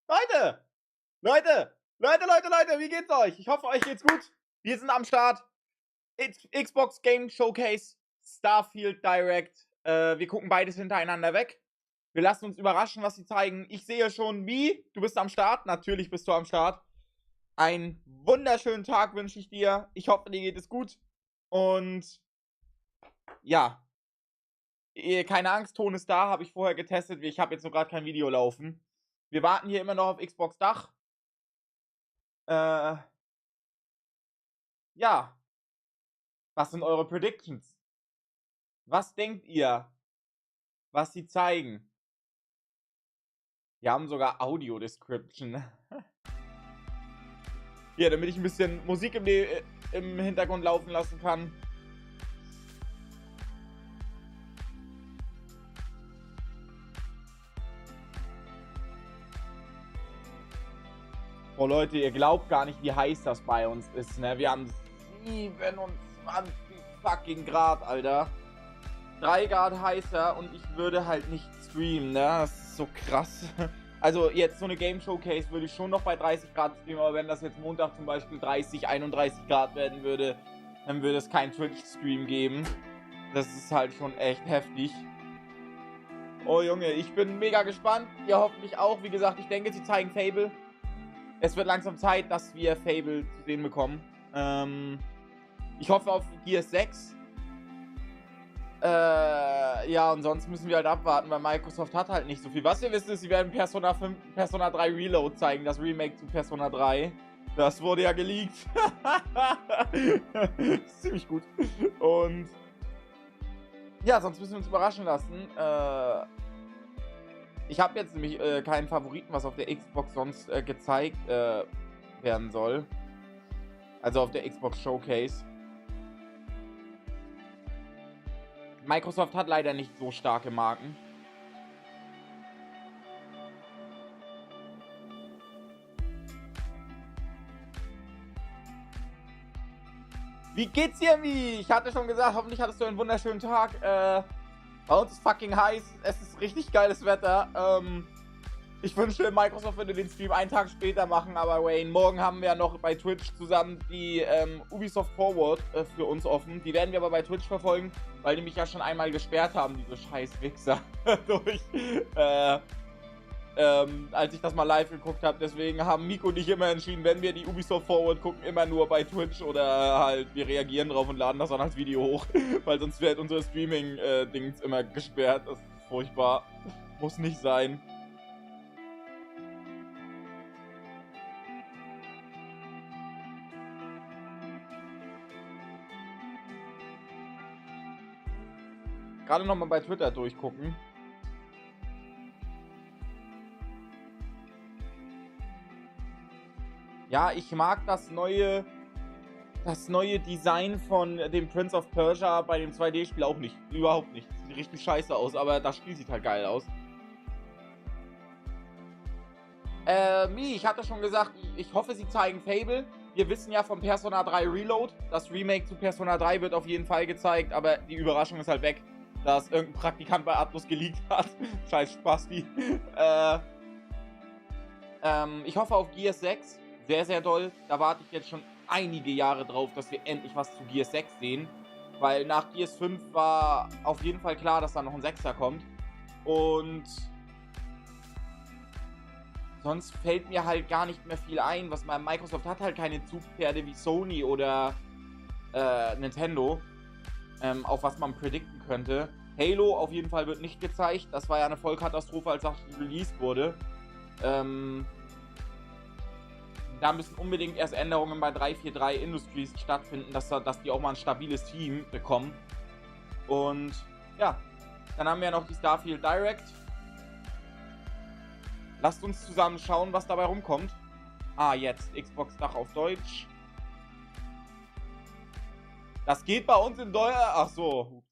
Leute, wie geht's euch? Ich hoffe, euch geht's gut. Wir sind am Start. Xbox Game Showcase, Starfield Direct. Wir gucken beides hintereinander weg. Wir lassen uns überraschen, was sie zeigen. Ich sehe schon, du bist am Start. Natürlich bist du am Start. Einen wunderschönen Tag wünsche ich dir. Ich hoffe, dir geht es gut. Und ja, keine Angst, Ton ist da, habe ich vorher getestet. Ich habe jetzt noch gerade kein Video laufen. Wir warten hier immer noch auf Xbox Dach. Ja. Was sind eure Predictions? Was denkt ihr, was sie zeigen? Wir haben sogar Audio-Description. Ja, damit ich ein bisschen Musik im Hintergrund laufen lassen kann. Oh Leute, ihr glaubt gar nicht, wie heiß das bei uns ist, ne? Wir haben 27 fucking Grad, Alter. 3 Grad heißer und ich würde halt nicht streamen, ne? Das ist so krass. Also jetzt so eine Game Showcase würde ich schon noch bei 30 Grad streamen, aber wenn das jetzt Montag zum Beispiel 30, 31 Grad werden würde, dann würde es keinen Twitch-Stream geben. Das ist halt schon echt heftig. Oh Junge, ich bin mega gespannt. Ihr hoffentlich auch. Wie gesagt, ich denke, sie zeigen Fable. Es wird langsam Zeit, dass wir Fable zu sehen bekommen. Ich hoffe auf Gears 6. Ja, und sonst müssen wir halt abwarten, weil Microsoft hat halt nicht so viel. Was wir wissen ist, sie werden Persona 3 Reload zeigen, das Remake zu Persona 3. Das wurde ja geleakt. Ziemlich gut. Und ja, sonst müssen wir uns überraschen lassen. Ich habe jetzt nämlich keinen Favoriten, was auf der Xbox sonst gezeigt werden soll. Also auf der Xbox Showcase. Microsoft hat leider nicht so starke Marken. Wie geht's dir, Mi? Ich hatte schon gesagt, hoffentlich hattest du einen wunderschönen Tag. Bei uns ist fucking heiß. Es ist richtig geiles Wetter. Ich wünschte, Microsoft würde den Stream einen Tag später machen, aber Wayne, morgen haben wir ja noch bei Twitch zusammen die Ubisoft Forward für uns offen. Die werden wir aber bei Twitch verfolgen, weil die mich ja schon einmal gesperrt haben, diese scheiß Wichser, als ich das mal live geguckt habe. Deswegen haben Miko und ich immer entschieden, wenn wir die Ubisoft Forward gucken, immer nur bei Twitch oder halt wir reagieren drauf und laden das dann als Video hoch, weil sonst wird unser Streaming-Dings immer gesperrt. Das ist furchtbar. Muss nicht sein. Gerade nochmal bei Twitter durchgucken. Ja, ich mag das neue Design von dem Prince of Persia bei dem 2D-Spiel auch nicht. Überhaupt nicht. Sieht richtig scheiße aus, aber das Spiel sieht halt geil aus. Ich hatte schon gesagt, ich hoffe, sie zeigen Fable. Wir wissen ja von Persona 3 Reload. Das Remake zu Persona 3 wird auf jeden Fall gezeigt, aber die Überraschung ist halt weg, dass irgendein Praktikant bei Atlus geleakt hat. Scheiß Spasti. Ich hoffe auf Gears 6. Sehr, sehr doll. Da warte ich jetzt schon einige Jahre drauf, dass wir endlich was zu Gears 6 sehen. Weil nach Gears 5 war auf jeden Fall klar, dass da noch ein 6er kommt. Und sonst fällt mir halt gar nicht mehr viel ein. Microsoft hat halt keine Zugpferde wie Sony oder Nintendo, auf was man predikten könnte. Halo auf jeden Fall wird nicht gezeigt. Das war ja eine Vollkatastrophe, als das released wurde. Da müssen unbedingt erst Änderungen bei 343 Industries stattfinden, dass die auch mal ein stabiles Team bekommen. Und ja, dann haben wir noch die Starfield Direct. Lasst uns zusammen schauen, was dabei rumkommt. Jetzt Xbox Dach auf Deutsch. Das geht bei uns in Deutsch. Ach so.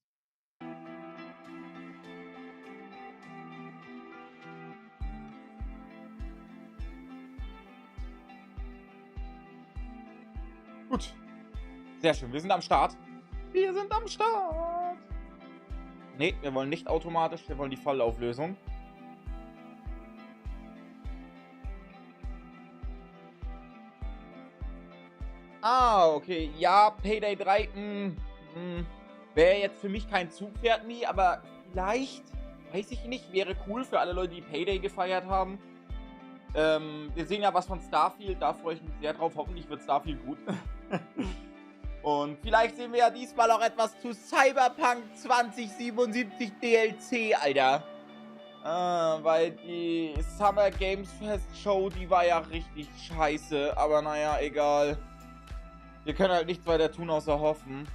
Gut. Sehr schön. Wir sind am Start. Ne, wir wollen nicht automatisch. Wir wollen die Vollauflösung. Ah, okay. Ja, Payday 3, wäre jetzt für mich kein Zugpferd nie, aber vielleicht, weiß ich nicht, wäre cool für alle Leute, die Payday gefeiert haben. Wir sehen ja was von Starfield, da freue ich mich sehr drauf. Hoffentlich wird Starfield gut. Und vielleicht sehen wir ja diesmal auch etwas zu Cyberpunk 2077 DLC, Alter. Weil die Summer Games Fest Show, die war ja richtig scheiße. Aber naja, egal. Wir können halt nichts weiter tun, außer hoffen.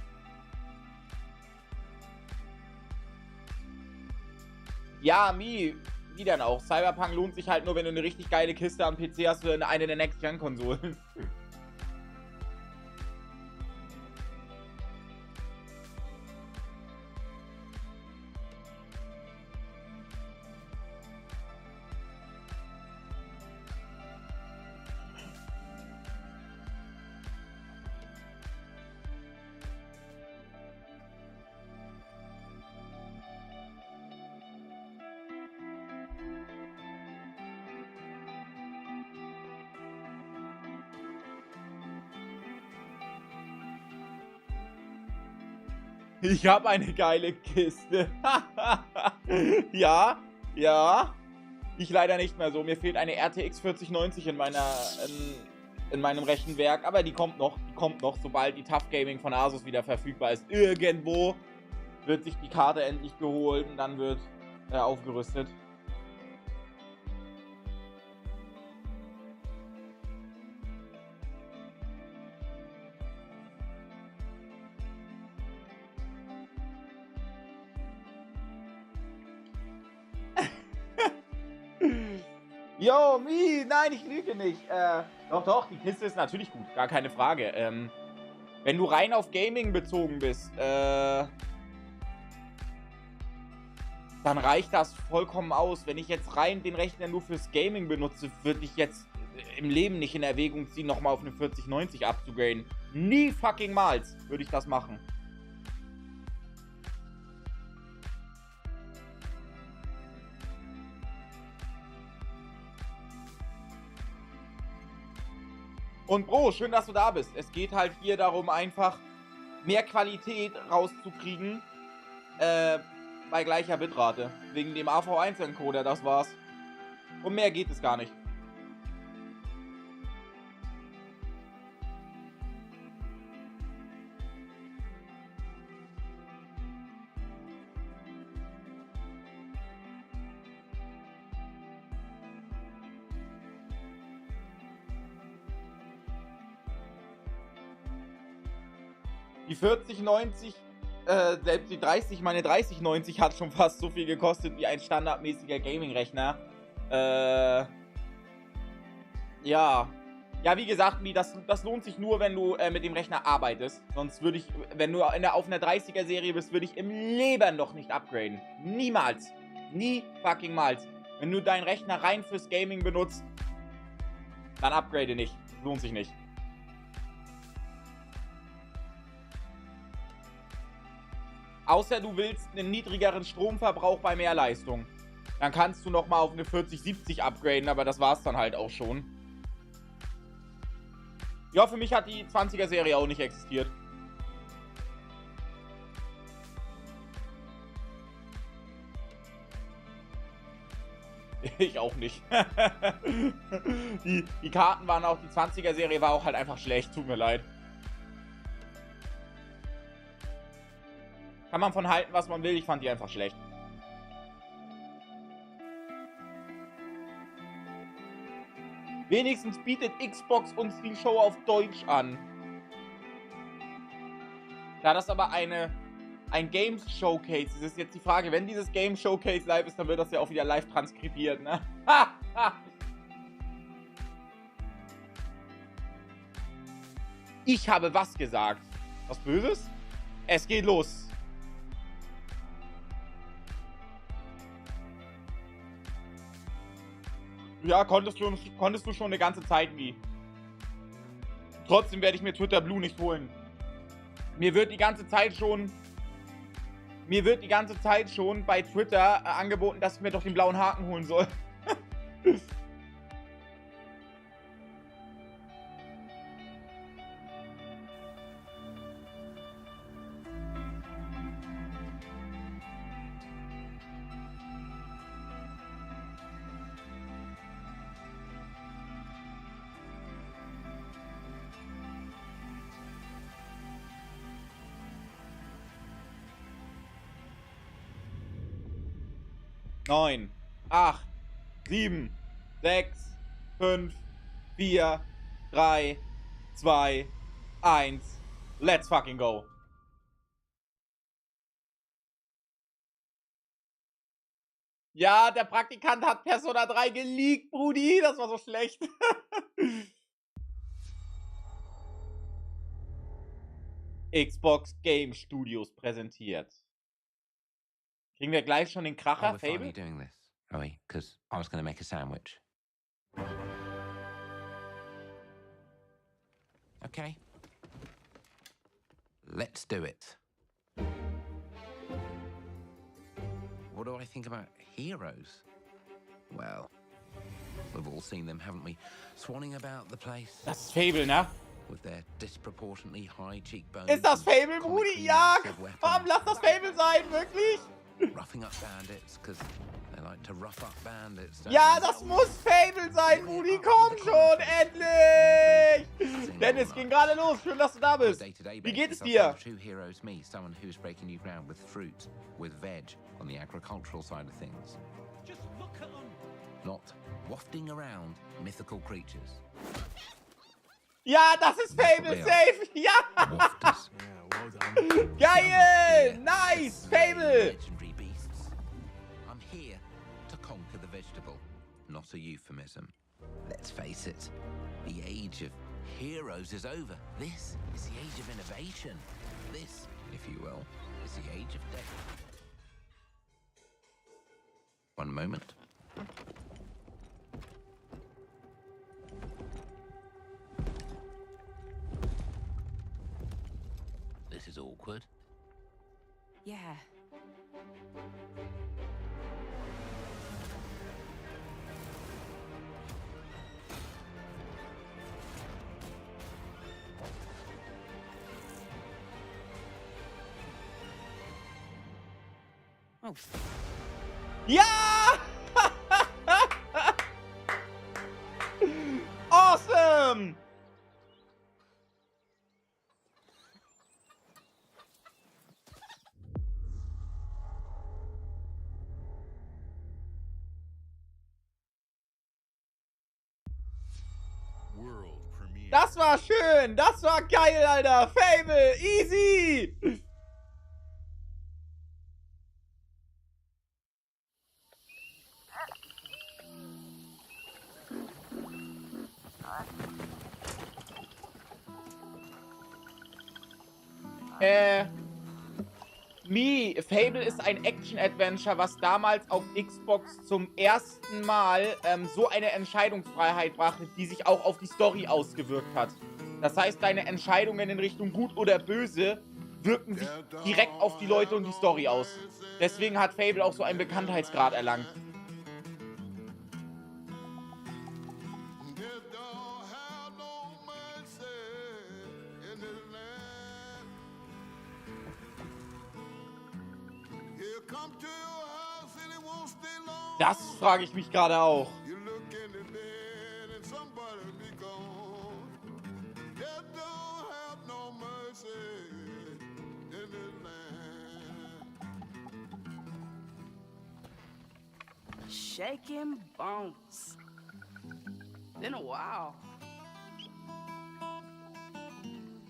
Ja, wie denn auch? Cyberpunk lohnt sich halt nur, wenn du eine richtig geile Kiste am PC hast oder eine der Next-Gen-Konsolen. Ich habe eine geile Kiste. Ja, ja. Ich leider nicht mehr so. Mir fehlt eine RTX 4090 in meinem Rechenwerk. Aber die kommt noch. Sobald die Tough Gaming von Asus wieder verfügbar ist. Irgendwo wird sich die Karte endlich geholt und dann wird aufgerüstet. Yo, nein, ich lüge nicht. Doch, die Kiste ist natürlich gut, gar keine Frage. Wenn du rein auf Gaming bezogen bist, dann reicht das vollkommen aus. Wenn ich jetzt rein den Rechner nur fürs Gaming benutze, würde ich jetzt im Leben nicht in Erwägung ziehen, nochmal auf eine 4090 abzugraden. Nie fucking mals würde ich das machen. Und Bro, schön, dass du da bist. Es geht halt hier darum, einfach mehr Qualität rauszukriegen bei gleicher Bitrate. Wegen dem AV1-Encoder, das war's. Um mehr geht es gar nicht. Die 4090, selbst die 30, meine 3090 hat schon fast so viel gekostet wie ein standardmäßiger Gaming-Rechner. Ja. Ja, wie gesagt, das lohnt sich nur, wenn du mit dem Rechner arbeitest. Sonst würde ich, wenn du auf einer 30er-Serie bist, würde ich im Leben noch nicht upgraden. Niemals. Nie fucking mals. Wenn du deinen Rechner rein fürs Gaming benutzt, dann upgrade nicht. Lohnt sich nicht. Außer du willst einen niedrigeren Stromverbrauch bei mehr Leistung. Dann kannst du nochmal auf eine 4070 upgraden, aber das war's dann halt auch schon. Ja, für mich hat die 20er-Serie auch nicht existiert. Ich auch nicht. Die Karten waren auch, die 20er-Serie war auch halt einfach schlecht, tut mir leid. Kann man von halten, was man will, ich fand die einfach schlecht. Wenigstens bietet Xbox uns die Show auf Deutsch an. Da das aber ein Games Showcase ist, ist jetzt die Frage, wenn dieses Game Showcase live ist, dann wird das ja auch wieder live transkribiert, ne? Ich habe was gesagt? Was Böses? Es geht los. Ja, konntest du schon eine ganze Zeit wie. Trotzdem werde ich mir Twitter Blue nicht holen. Mir wird die ganze Zeit schon bei Twitter angeboten, dass ich mir doch den blauen Haken holen soll. 9, 8, 7, 6, 5, 4, 3, 2, 1. Let's fucking go. Ja, der Praktikant hat Persona 3 geleakt, Brudi. Das war so schlecht. Xbox Game Studios präsentiert. Kriegen wir gleich schon den Kracher, we're finally Fable? doing this, are we? Because I was going to make a sandwich. Okay. Let's do it. What do I think about heroes? Well, we've all seen them, haven't we? Swanning about the place. Das ist Fable, ne? With their disproportionately high cheekbones. Ist das Fable, Brudi? Ja! Komm, lass das Fable sein, wirklich! Roughing up bandits, because they like to rough up bandits. Ja, das muss Fable sein, Brudi! Komm schon, endlich! Dennis, ging gerade los. Schön, dass du da bist. Wie geht es dir? Two heroes, me, someone who's breaking new ground with fruit, with veg, on the agricultural side of things. Just look at them. Not wafting around mythical creatures. Ja, das ist Fable, safe! Ja! Wafters. Geil! Nice! Fable! Legendary beasts. I'm here to conquer the vegetable, not a euphemism. Let's face it, the age of heroes is over. This is the age of innovation. This, if you will, is the age of death. One moment. This is awkward. Yeah. Oh. Ja! Awesome! Das war schön! Das war geil, Alter! Fable! Easy! Fable ist ein Action-Adventure, was damals auf Xbox zum ersten Mal so eine Entscheidungsfreiheit brachte, die sich auch auf die Story ausgewirkt hat. Das heißt, deine Entscheidungen in Richtung gut oder böse wirken sich direkt auf die Leute und die Story aus. Deswegen hat Fable auch so einen Bekanntheitsgrad erlangt. Das frage ich mich gerade auch. Shaking bones. Been a while.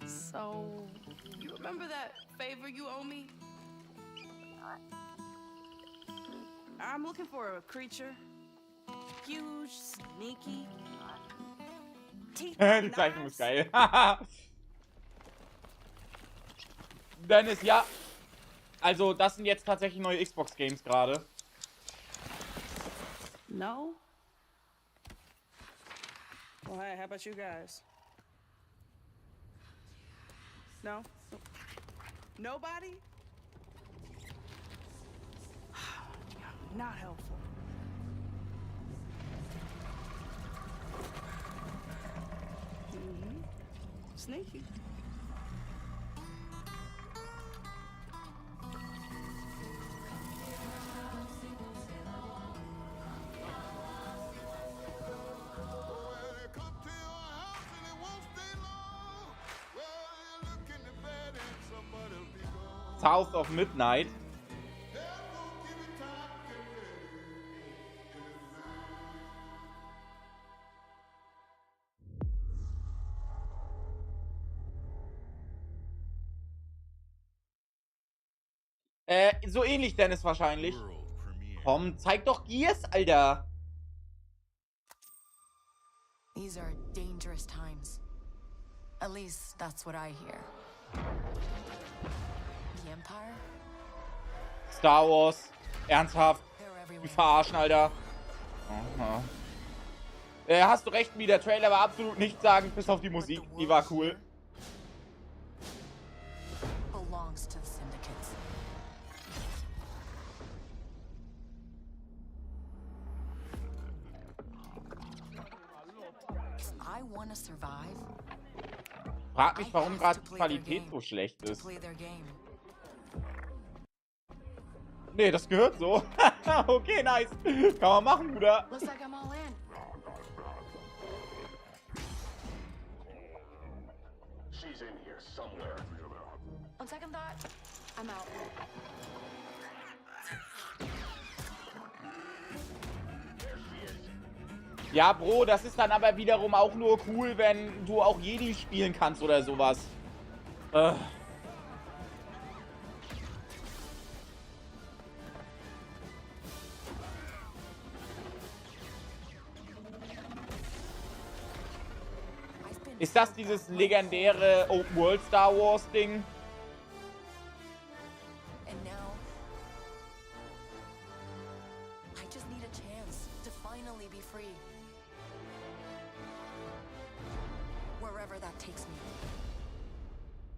So, you remember that favor you owe me? I'm looking for a creature. Huge, sneaky. Die Zeichnung ist geil. Dennis, ja. Also, das sind jetzt tatsächlich neue Xbox-Games gerade. No? Well, hey, how about you guys? No? Nobody? Not helpful. Sneaky. South of Midnight. So ähnlich, Dennis, wahrscheinlich. Komm, zeig doch Gears, Alter. These are dangerous times. At least that's what I hear. The Empire? Star Wars. Ernsthaft. They're Die everywhere. verarschen, Alter. Aha. Hast du recht, der Trailer war absolut nichtssagend, bis auf die Musik. Die war cool. Belongs to the syndicates. If I want to survive, Frag mich, warum gerade die Qualität so schlecht to ist. play their game. Nee, das gehört so. Okay, nice. Kann man machen, Bruder. Looks like I'm all in. She's in here somewhere. On second thought, I'm out. Ja, Bro, das ist dann aber wiederum auch nur cool, wenn du auch Jedi spielen kannst oder sowas. Ist das dieses legendäre Open World Star Wars Ding? And now, I just need a chance to finally be free. Wherever that takes me.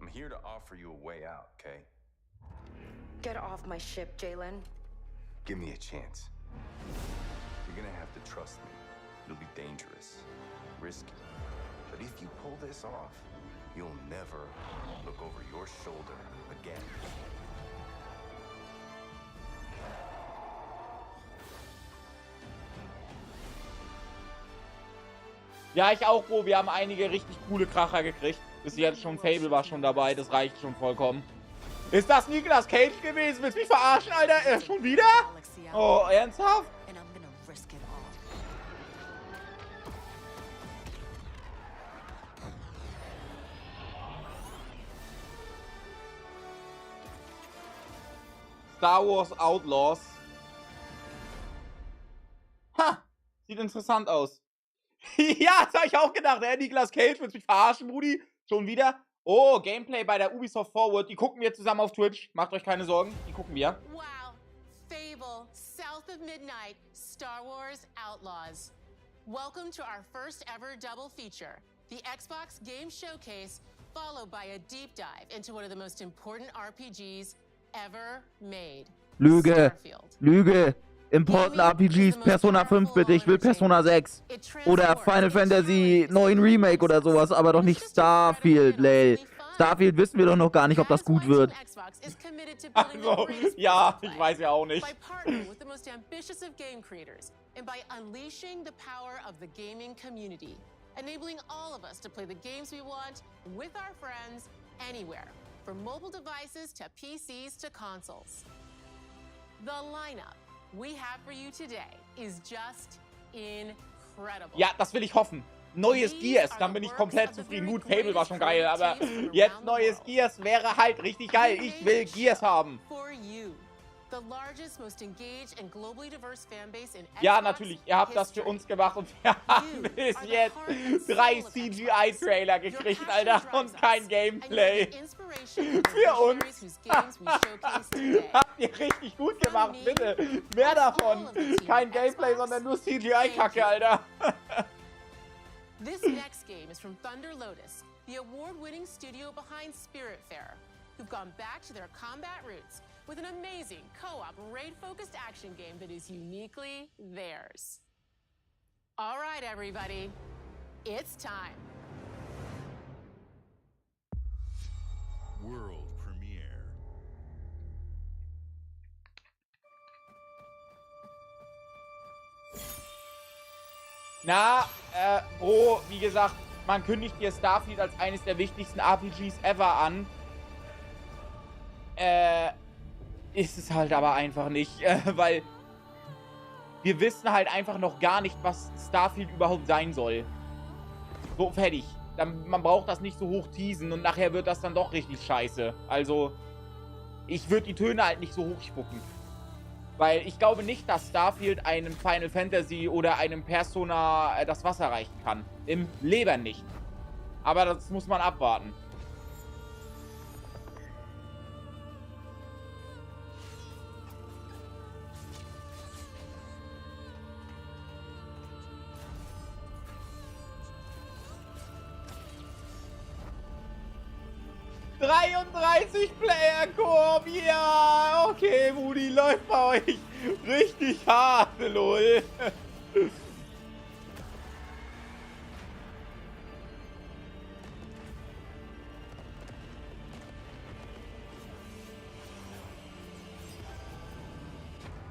I'm here to offer you a way out, okay? Get off my ship, Jalen. Give me a chance. You're gonna have to trust me. It'll be dangerous, risky. But if you pull this off, you'll never look over your shoulder again. Ja, ich auch, Bro. Wir haben einige richtig coole Kracher gekriegt. Bis jetzt schon Fable war schon dabei. Das reicht schon vollkommen. Ist das Nicolas Cage gewesen? Willst du mich verarschen, Alter? Schon wieder? Oh, ernsthaft? And I'm gonna risk it all. Star Wars Outlaws. Ha! Sieht interessant aus. Ja, das habe ich auch gedacht. Nicolas Cage, willst du mich verarschen, Brudi? Schon wieder? Oh, Gameplay bei der Ubisoft Forward. Die gucken wir zusammen auf Twitch. Macht euch keine Sorgen. Die gucken wir. Wow. Fable, South of Midnight, Star Wars Outlaws. Welcome to our first ever double feature, the Xbox Game Showcase, followed by a deep dive into one of the most important RPGs ever made. Lüge. Starfield. Lüge. Importen RPGs, Persona 5 bitte. Ich will Persona 6. Oder Final Fantasy 9 Remake oder sowas, aber doch nicht Starfield, lol. Starfield wissen wir doch noch gar nicht, ob das gut wird. Also, ja, ich weiß ja auch nicht. By partnering with the most ambitious of game creators and by unleashing the power of the gaming community, enabling all of us to play the games we want with our friends anywhere, from mobile devices to PCs to consoles. The lineup we have for you today is just incredible. Ja, das will ich hoffen. Neues Gears, dann bin ich komplett zufrieden. Gut, Fable war schon geil, aber jetzt neues Gears wäre halt richtig geil. Ich will Gears haben. Ja, natürlich, ihr habt das für uns gemacht und wir haben bis jetzt 3 CGI-Trailer gekriegt, Alter, und kein Gameplay. Für uns. Habt ihr richtig gut gemacht, bitte. Mehr davon. Kein Gameplay, sondern nur CGI-Kacke, Alter. This next game is from Thunder Lotus, the award-winning studio behind Spiritfarer, who've gone back to their combat roots with an amazing co-op raid-focused action game that is uniquely theirs. All right, everybody, it's time. World premiere. Na, Bro, wie gesagt, man kündigt dir Starfield als eines der wichtigsten RPGs ever an. Ist es halt aber einfach nicht, weil wir wissen halt einfach noch gar nicht, was Starfield überhaupt sein soll. So, fertig. Man braucht das nicht so hoch teasen und nachher wird das dann doch richtig scheiße. Also, ich würde die Töne halt nicht so hochspucken. Weil ich glaube nicht, dass Starfield einem Final Fantasy oder einem Persona das Wasser reichen kann. Im Leben nicht. Aber das muss man abwarten. Player-Koop, ja, okay, Moody, läuft bei euch richtig hart, lol.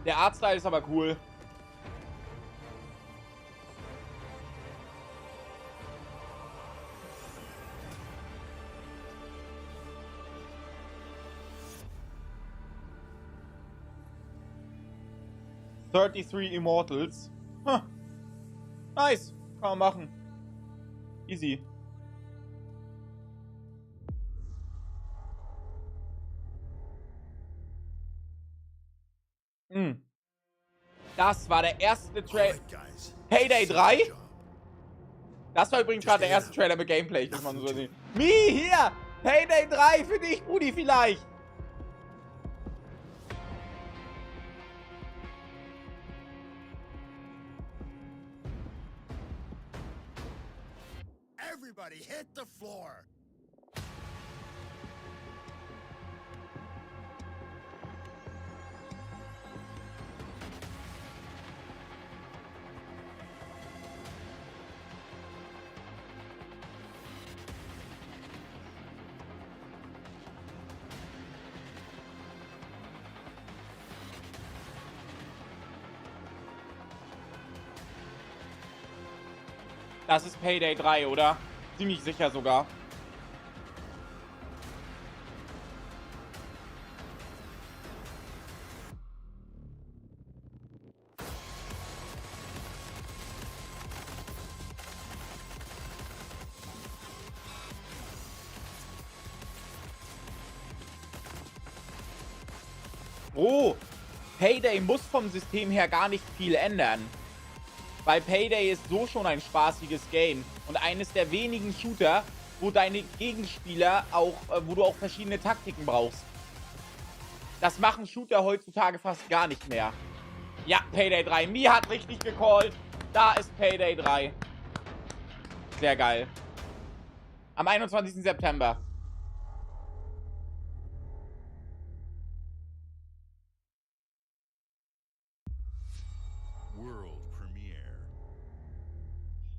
Der Artstyle ist aber cool. "33 Immortals." Huh. Nice. Kann man machen. Easy. Das war der erste Trailer. Payday 3? Das war übrigens gerade der erste Trailer mit Gameplay, muss man so sehen. Mi, hier! Payday 3 für dich, Brudi, vielleicht! Everybody hit the floor. Das ist Payday 3, oder? Ziemlich sicher sogar. Oh, Payday muss vom System her gar nicht viel ändern. Weil Payday ist so schon ein spaßiges Game und eines der wenigen Shooter, wo deine Gegenspieler auch, wo du auch verschiedene Taktiken brauchst. Das machen Shooter heutzutage fast gar nicht mehr. Ja, Payday 3. Mi hat richtig gecallt. Da ist Payday 3. Sehr geil. Am 21. September.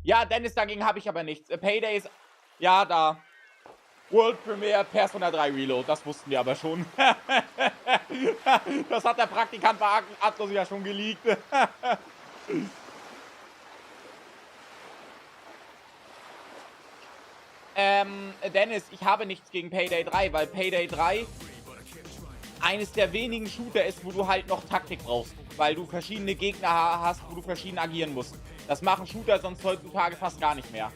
Ja, Dennis, dagegen habe ich aber nichts. Payday ist... Ja, da. World Premiere Persona 3 Reload. Das wussten wir aber schon. Das hat der Praktikant bei Atlas ja schon geleakt. Dennis, ich habe nichts gegen Payday 3, weil Payday 3 eines der wenigen Shooter ist, wo du halt noch Taktik brauchst. Weil du verschiedene Gegner hast, wo du verschieden agieren musst. Das machen Shooter sonst heutzutage fast gar nicht mehr.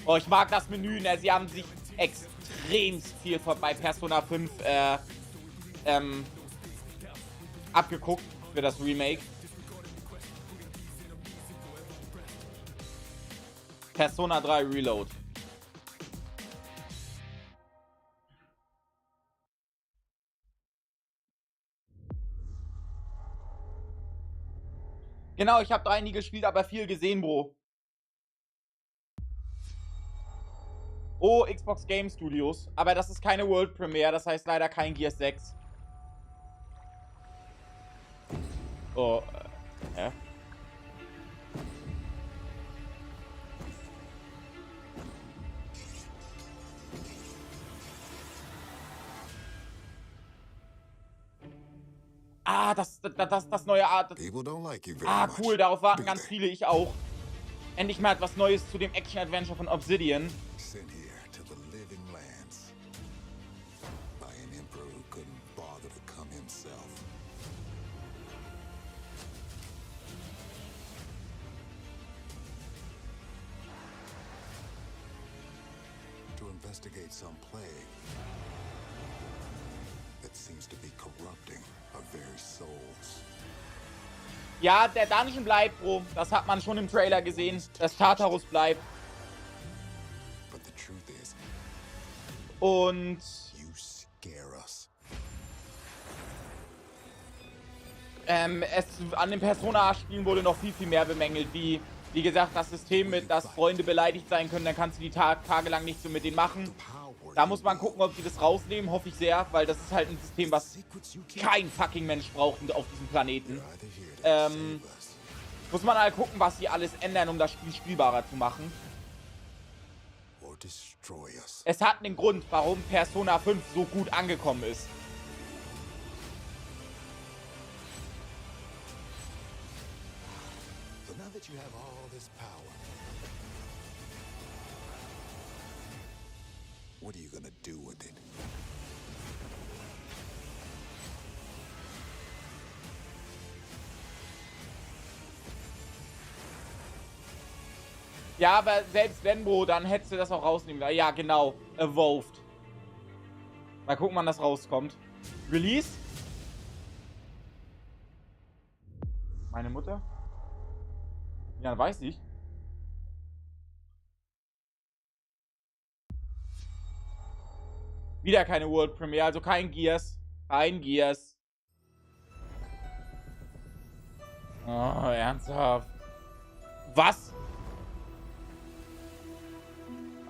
Oh, ich mag das Menü, ne? Sie haben sich extrem viel bei Persona 5 abgeguckt für das Remake. Persona 3 Reload. Genau, ich habe 3 nie gespielt, aber viel gesehen, Bro. Oh, Xbox Game Studios. Aber das ist keine World Premiere, das heißt leider kein Gears 6. Oh, ja. Ah, das neue Art. Ah, cool, darauf warten ganz viele, ich auch. Endlich mal etwas Neues zu dem Action-Adventure von Obsidian. investigate some plague that seems to be corrupting our very souls. Ja, der Dungeon bleibt, Bro. Das hat man schon im Trailer gesehen. Das Tartarus bleibt. But the truth is, Und you scare us. an den Persona-Spielen wurde noch viel, viel mehr bemängelt. Wie gesagt, das System, mit dass Freunde beleidigt sein können, dann kannst du die tagelang nichts so mit denen machen. Da muss man gucken, ob die das rausnehmen. Hoffe ich sehr, weil das ist halt ein System, was kein fucking Mensch braucht auf diesem Planeten. Muss man halt gucken, was sie alles ändern, um das Spiel spielbarer zu machen. Es hat einen Grund, warum Persona 5 so gut angekommen ist. So now that you have all this power, what are you gonna do with it? Ja, aber selbst wenn, Bro, dann hättest du das auch rausnehmen. Ja, genau. Evolved. Mal gucken, wann das rauskommt. Release? Meine Mutter? Ja, weiß ich. Wieder keine World Premiere, also kein Gears. Kein Gears. Oh, ernsthaft. Was?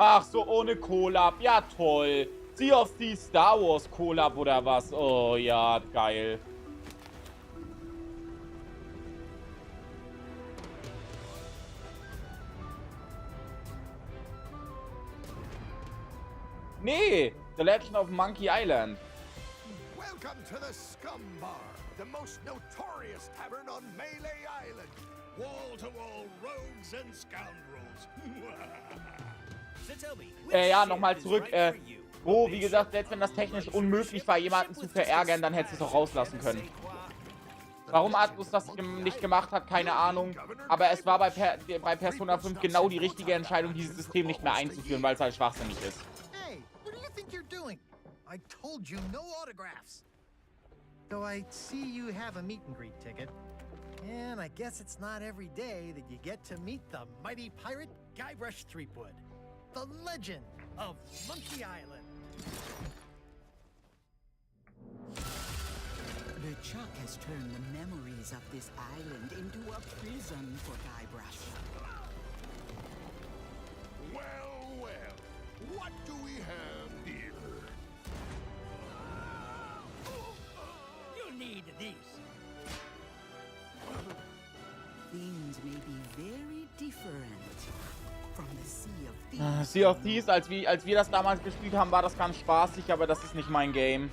Ach so, ohne Collab. Ja, toll. Sea of Thieves Star Wars Collab oder was? Oh, ja, geil. Nee, The Legend of Monkey Island. Welcome to the Scum Bar, the most notorious tavern on Melee Island. Wall-to-wall rogues and scoundrels. Ja, nochmal zurück. Bro, wie gesagt, selbst wenn das technisch unmöglich war, jemanden zu verärgern, dann hättest du es auch rauslassen können. Warum Atlus das nicht gemacht hat, keine Ahnung. Aber es war bei Persona 5 genau die richtige Entscheidung, dieses System nicht mehr einzuführen, weil es halt schwachsinnig ist. Hey, what do you think you're doing? I told you no autographs. So I see you have a meet and greet ticket. And I guess it's not every day that you get to meet the mighty pirate Guybrush Threepwood, the legend of Monkey Island. The Chuck has turned the memories of this island into a prison for Guybrush. Well, well, what do we have here? You'll need these. Things may be very different from the Sea of Thieves. Sea of Thieves, als wir das damals gespielt haben, war das ganz spaßig, aber das ist nicht mein Game.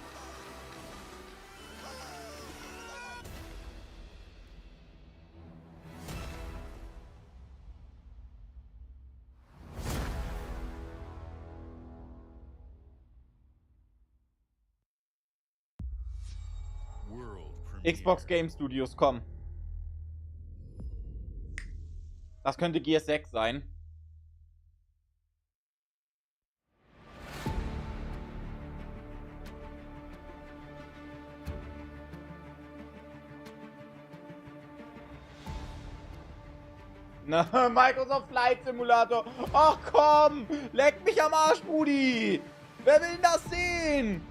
Xbox Game Studios, komm. Das könnte Gears 6 sein. Na, Microsoft Flight Simulator. Ach komm, leck mich am Arsch, Brudi. Wer will denn das sehen?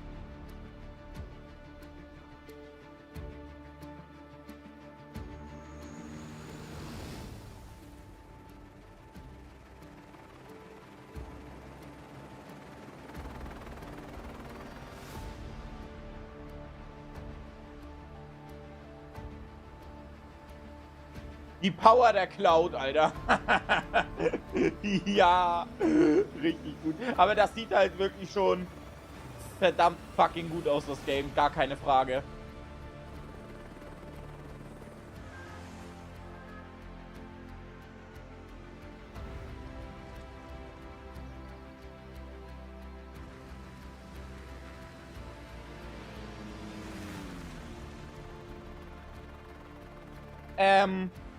Die Power der Cloud, Alter. Ja, richtig gut. Aber das sieht halt wirklich schon verdammt fucking gut aus, das Game. Gar keine Frage.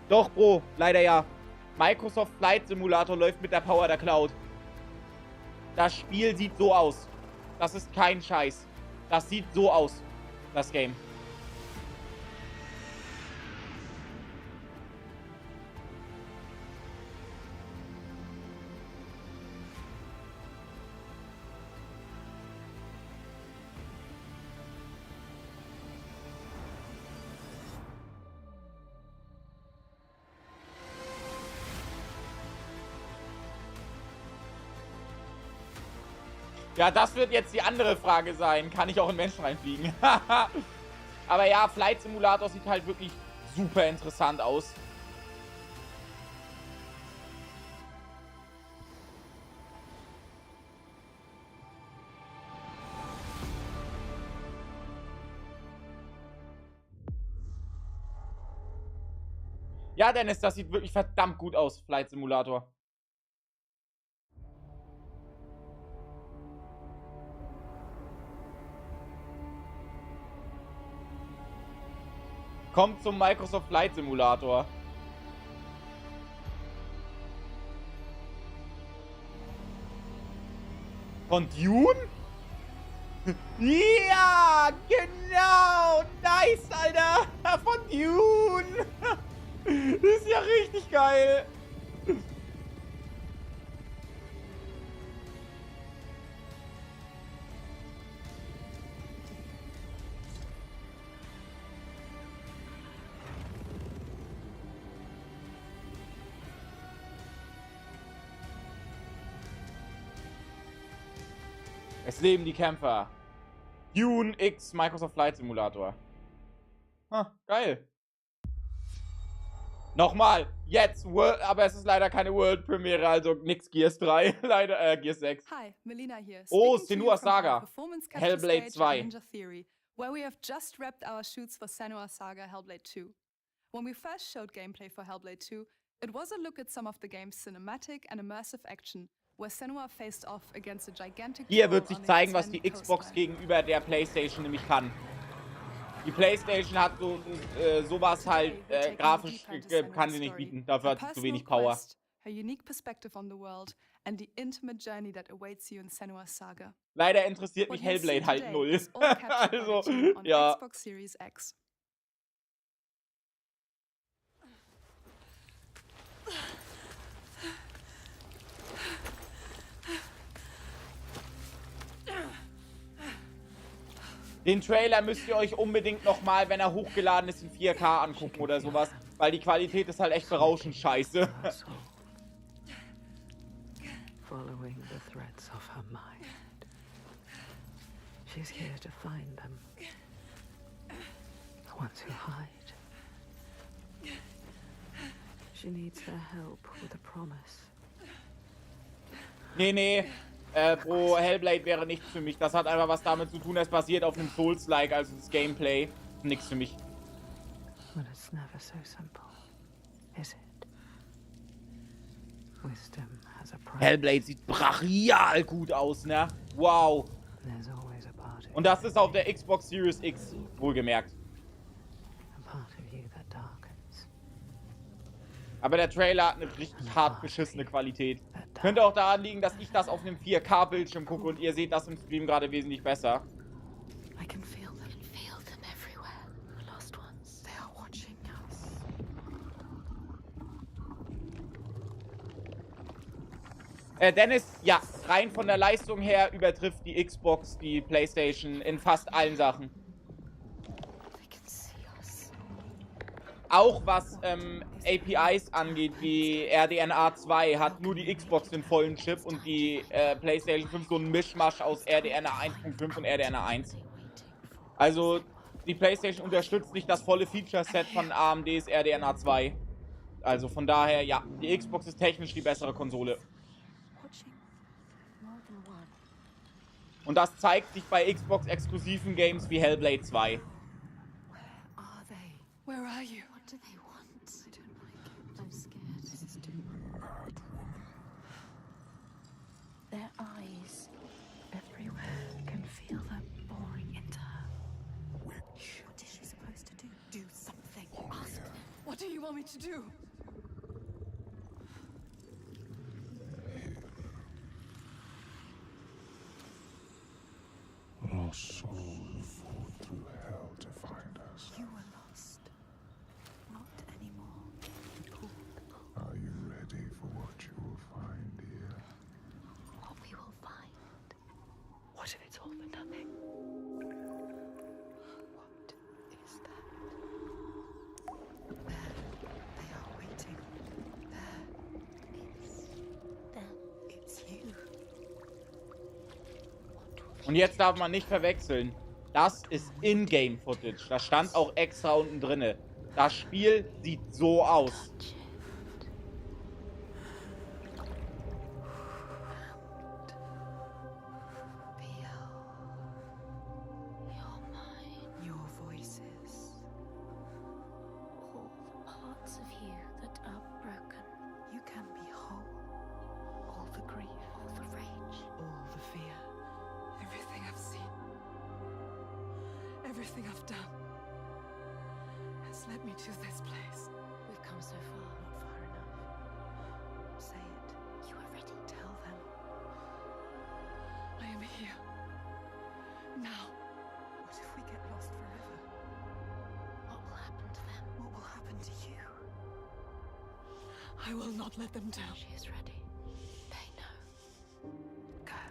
Doch, Bro, leider ja. Microsoft Flight Simulator läuft mit der Power der Cloud. Das Spiel sieht so aus. Das ist kein Scheiß. Das sieht so aus, das Game. Ja, das wird jetzt die andere Frage sein. Kann ich auch in Menschen reinfliegen? Aber ja, Flight Simulator sieht halt wirklich super interessant aus. Ja, Dennis, das sieht wirklich verdammt gut aus, Flight Simulator. Kommt zum Microsoft Flight Simulator. Von Dune? Ja, genau. Nice, Alter. Von Dune. Das ist ja richtig geil. Es leben die Kämpfer. Dune X Microsoft Flight Simulator. Geil. Nochmal, jetzt, aber es ist leider keine World Premiere, also nix Gears 3, leider, Gears 6. Hi, Melina here. Oh, Speaking to you Senua's from our Saga. performance capture Hellblade stage at 2. Ninja Theory, where we have just wrapped our shoots for Senua's Saga Hellblade 2. When we first showed gameplay for Hellblade 2, it was a look at some of the game's cinematic and immersive action, where Senua faced off against a gigantic Hier troll wird sich on the zeigen, was die Icelandic Xbox coastline. gegenüber der PlayStation nämlich kann. Die PlayStation hat sowas halt grafisch kann sie nicht bieten. Dafür hat sie zu wenig Power. Her unique perspective on the world and the intimate journey that awaits you in Senua's Saga. Leider interessiert What mich you'll see Hellblade halt today null. is all captured by the Also, team on ja. Xbox Series X. Den Trailer müsst ihr euch unbedingt nochmal, wenn er hochgeladen ist, in 4K angucken oder sowas. Weil die Qualität ist halt echt berauschend scheiße. Following the threads of her mind. She's here to find them. The ones who hide. She needs their help with a promise. Nee. Pro Hellblade wäre nichts für mich. Das hat einfach was damit zu tun, es basiert auf einem Souls-like, also das Gameplay. Nichts für mich. But it's never so simple, is it? Wisdom has a price. Hellblade sieht brachial gut aus, ne? Wow. There's always a part of Und das ist auf der Xbox Series X, wohlgemerkt. a part of you that darkens. Aber der Trailer hat eine richtig hart beschissene Qualität. Könnte auch daran liegen, dass ich das auf einem 4K-Bildschirm gucke und ihr seht das im Stream gerade wesentlich besser. I can feel them. Feel them everywhere. The lost ones. They are watching us. Dennis, ja, rein von der Leistung her übertrifft die Xbox die PlayStation in fast allen Sachen. They can see us. Auch was APIs angeht, wie RDNA 2, hat nur die Xbox den vollen Chip und die PlayStation 5 so ein Mischmasch aus RDNA 1.5 und RDNA 1. Also, die PlayStation unterstützt nicht das volle Feature-Set von AMDs RDNA 2. Also von daher, ja, die Xbox ist technisch die bessere Konsole. Watching more than one. Und das zeigt sich bei Xbox-exklusiven Games wie Hellblade 2. Where are they? Where are you? What do they want? I don't like it. I'm scared. This is too hard. Their eyes everywhere. I can feel them boring into her. What is she supposed to do? Do something. Ask them. What do you want me to do? Your soul fought through hell to find us. You were lost. Not anymore. Are you ready for what you will find here? What we will find. What if it's all for nothing? What is that? There. They are waiting. There. It's them. It's you. Und jetzt darf man nicht verwechseln. Das ist In-Game-Footage. Das stand auch extra unten drinne. Das Spiel sieht so aus. Your voices. All the parts of you that are broken. You can be whole. All the grief. All the rage. All the fear. Everything I've seen, everything I've done, has led me to this place. We've come so far. Not far enough. Say it. You are ready. Tell them. I am here. Now. What if we get lost forever? What will happen to them? What will happen to you? I will not let them down. She is ready. They know. Go.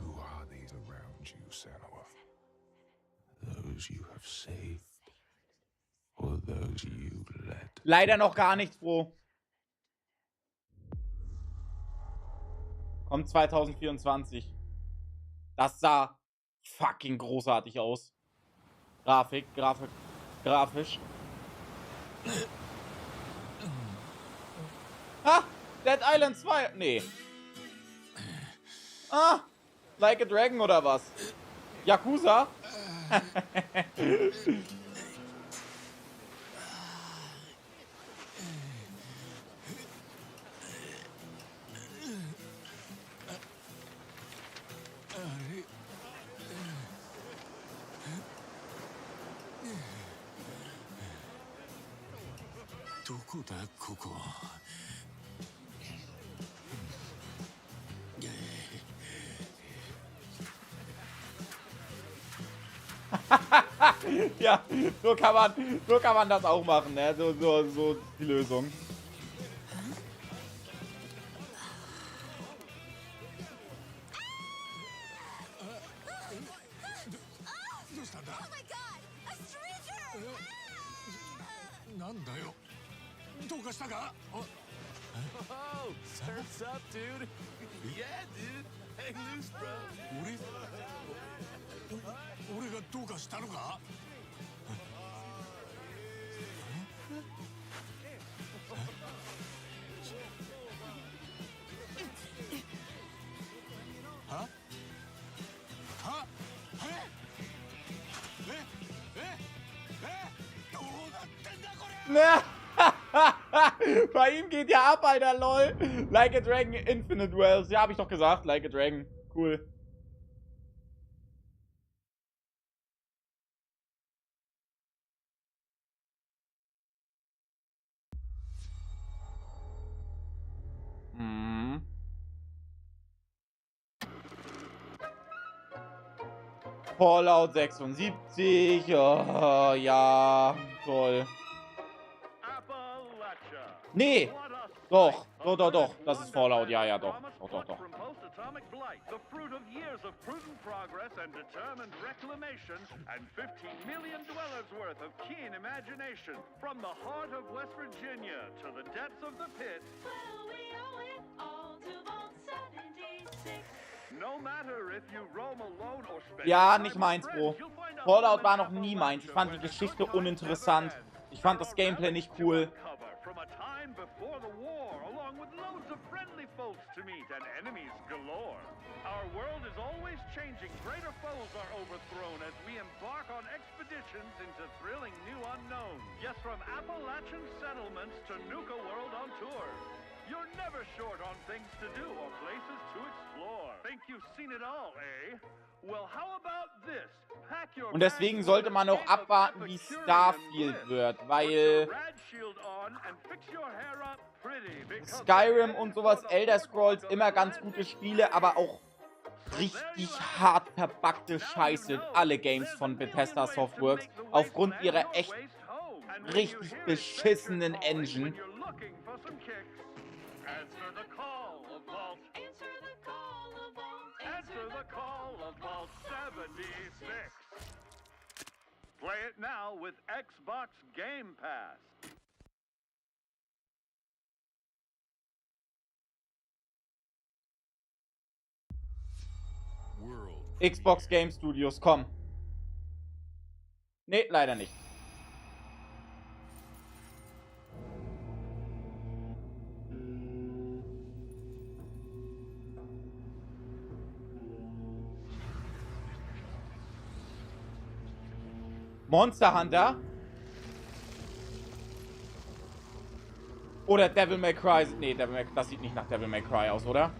Who are these around you, Senua? Those you have saved, or those you led? Leider noch gar nichts, Bro. Kommt 2024. Das sah fucking großartig aus. Grafisch. Ah! Dead Island 2. Nee. Ah! Like a Dragon oder was? Yakuza? Ja, so kann man das auch machen, ne? So die Lösung. Oh, surf's up, dude. Yeah, dude. Hang loose, bro. 俺がどうかしたのか? Bei ihm geht ja ab, Alter, lol. Like a Dragon, Infinite Wells. Ja, hab ich doch gesagt. Like a Dragon. Cool. Fallout 76. Oh, ja, toll. Nee, doch. Das ist Fallout. Ja, doch. The fruit of years of prudent progress and determined reclamation, and 15 million dwellers worth of keen imagination. From the heart of West Virginia to the depths of the pit. Well, we owe it all to Vault 76. No matter if you roam alone or spend Ja, nicht meins, Bro. Fallout war noch nie meins. Ich fand die Geschichte uninteressant. Ich fand das Gameplay nicht cool. From a time before the war, along with loads of friendly folks to meet and enemies galore. Our world is always changing. Greater foes are overthrown as we embark on expeditions into thrilling new unknowns. Yes, from Appalachian settlements to Nuka World on tour. You're never short on things to do or places to explore. Think you've seen it all, eh? Und deswegen sollte man auch abwarten, wie Starfield wird, weil Skyrim und sowas, Elder Scrolls, immer ganz gute Spiele, aber auch richtig hart verbackte Scheiße. Alle Games von Bethesda Softworks aufgrund ihrer echt richtig beschissenen Engine. Play it now with Xbox Game Pass. Xbox Game Studios, komm. Nee, leider nicht. Monster Hunter oder Devil May Cry. Nee, das sieht nicht nach Devil May Cry aus, oder?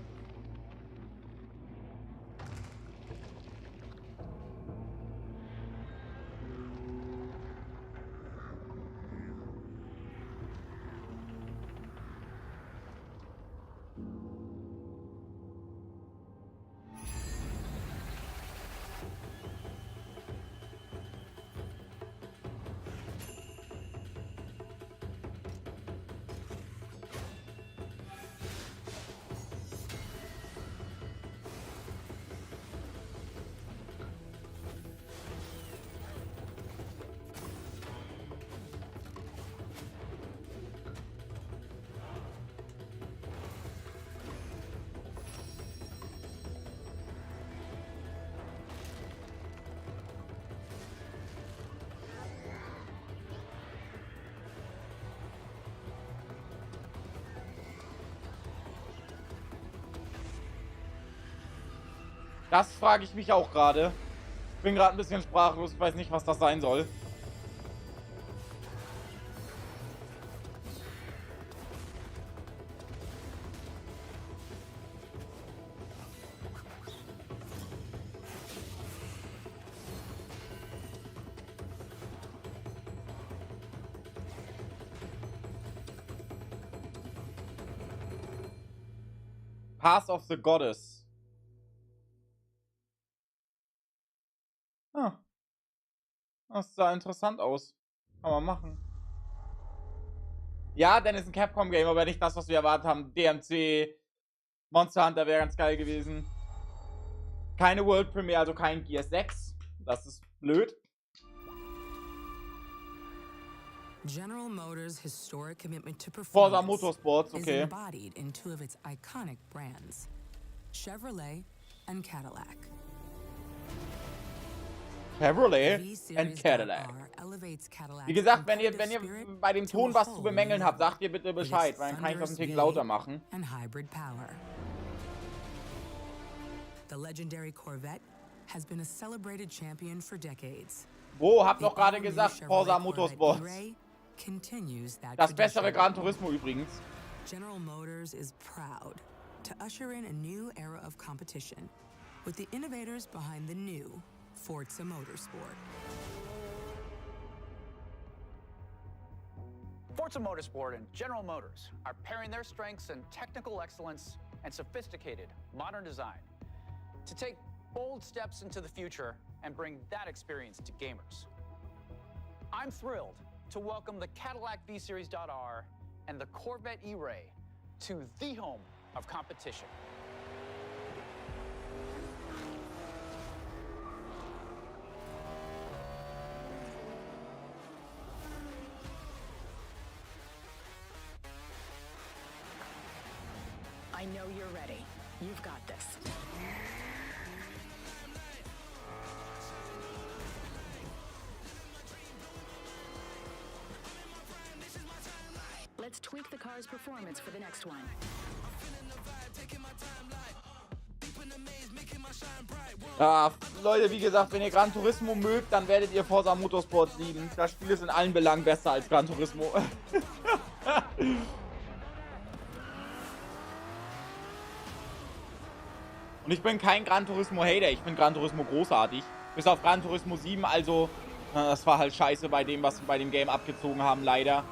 Das frage ich mich auch gerade. Ich bin gerade ein bisschen sprachlos. Ich weiß nicht, was das sein soll. Path of the Goddess. Ah. Das sah interessant aus. Kann man machen. Ja, denn es ist ein Capcom-Game, aber nicht das, was wir erwartet haben. DMC, Monster Hunter wäre ganz geil gewesen. Keine World Premiere, also kein Gear 6. Das ist blöd. General Motors' historic commitment to Forza performance Motorsports, is okay. embodied in two of its iconic brands, Chevrolet and Cadillac. Chevrolet and Cadillac. Wie gesagt, wenn ihr bei dem Ton was zu bemängeln habt, sagt ihr bitte Bescheid, weil dann kann ich das einen Tick lauter machen. And hybrid power. The legendary Corvette has been a celebrated champion for decades. Wo? Hab doch gerade gesagt, Forza Motorsports. Das bessere Gran Turismo übrigens. General Motors is proud to usher in a new era of competition with the innovators behind the new Forza Motorsport. Forza Motorsport and General Motors are pairing their strengths in technical excellence and sophisticated modern design to take bold steps into the future and bring that experience to gamers. I'm thrilled to welcome the Cadillac V-Series.R and the Corvette E-Ray to the home of competition. I know you're ready. You've got this. Let's tweak the car's performance for the next one. Ja, Leute, wie gesagt, wenn ihr Gran Turismo mögt, dann werdet ihr Forza Motorsport lieben. Das Spiel ist in allen Belangen besser als Gran Turismo. Und ich bin kein Gran Turismo-Hater. Ich finde Gran Turismo großartig. Bis auf Gran Turismo 7, also das war halt scheiße bei dem, was wir bei dem Game abgezogen haben, leider.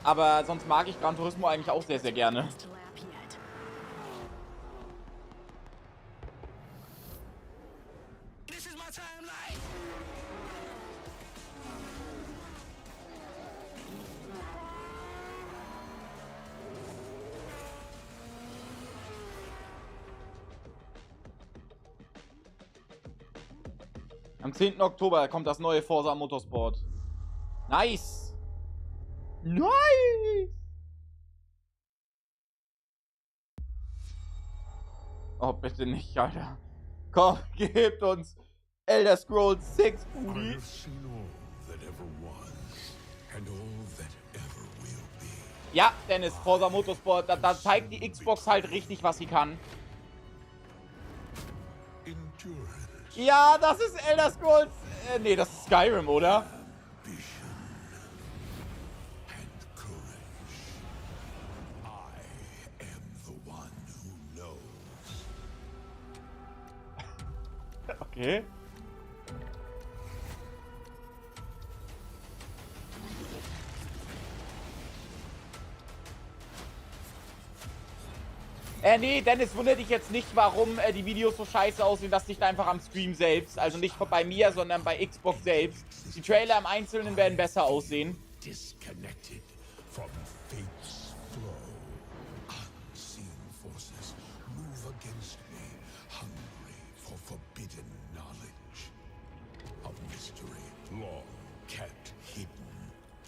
Aber sonst mag ich Gran Turismo eigentlich auch sehr, sehr gerne. Am 10. Oktober kommt das neue Forza Motorsport. Nice! Nice! Oh, bitte nicht, Alter. Komm, gebt uns Elder Scrolls 6, Brudi. Ja, Dennis, Forza Motorsport, da zeigt die Xbox halt richtig, was sie kann. Ja, das ist Elder Scrolls. Nee, das ist Skyrim, oder? Okay. Nee, Dennis, wundert dich jetzt nicht, warum die Videos so scheiße aussehen. Das liegt einfach am Stream selbst. Also nicht bei mir, sondern bei Xbox selbst. Die Trailer im Einzelnen werden besser aussehen. Disconnected from fate's flow. Unseen forces move against me, hungry for forbidden knowledge. A mystery long kept hidden.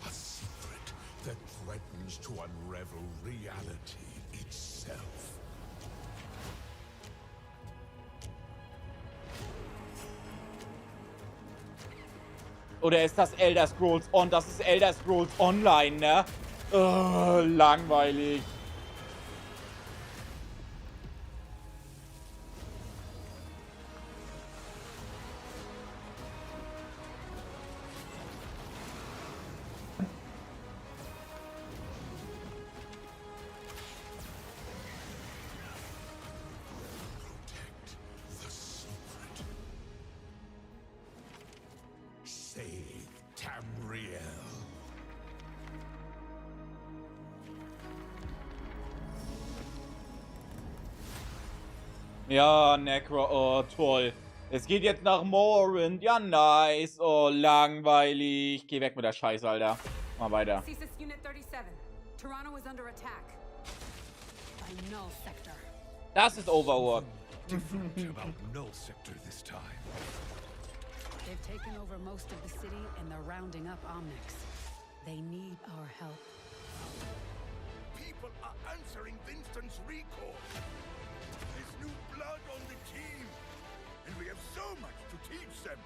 A secret that threatens to unravel reality itself. Oder ist das Elder Scrolls On? Das ist Elder Scrolls Online, ne? Langweilig. Ja, Necro, oh, toll. Es geht jetzt nach Morrowind. Ja, nice. Oh, langweilig. Geh weg mit der Scheiße, Alter. Mal weiter. Das ist Overwatch. They've taken over most of the city and they're rounding up Omnics. They need our help. People are answering Winston's recall. There's new blood on the team, and we have so much to teach them.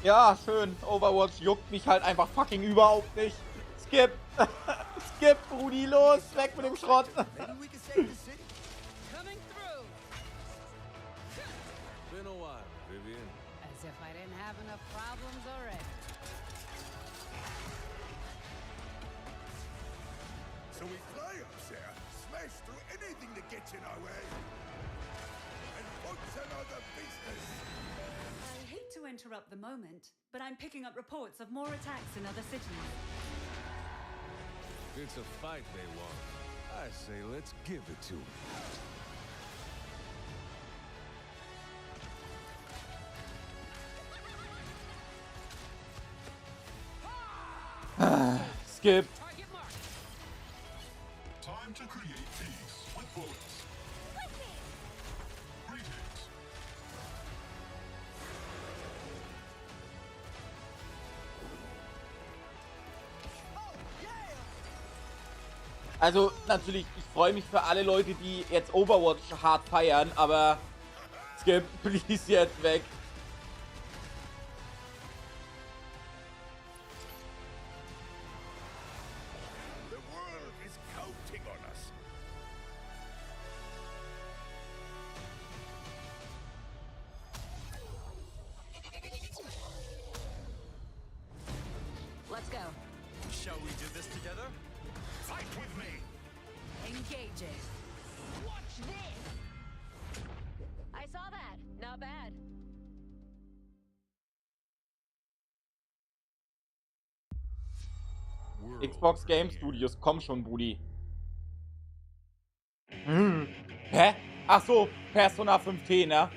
Ja, schön. Overwatch juckt mich halt einfach fucking überhaupt nicht. Skip. Skip, Brudi, los. Weg mit dem Schrott. As if I didn't have enough problems already. So we fly up there, smash through anything that gets in our way, and what's another business? I hate to interrupt the moment, but I'm picking up reports of more attacks in other cities. It's a fight they want. I say let's give it to them. Skip. Time to create peace with bullets. Greetings. Also, natürlich, ich freue mich für alle Leute, die jetzt Overwatch hart feiern, aber Skip, please jetzt weg. The world is counting on us. Let's go. Shall we do this together? Fight with me. Engage it. Watch this! Xbox Game Studios, komm schon, Brudi. Hä? Ach so, Persona 5T, ne?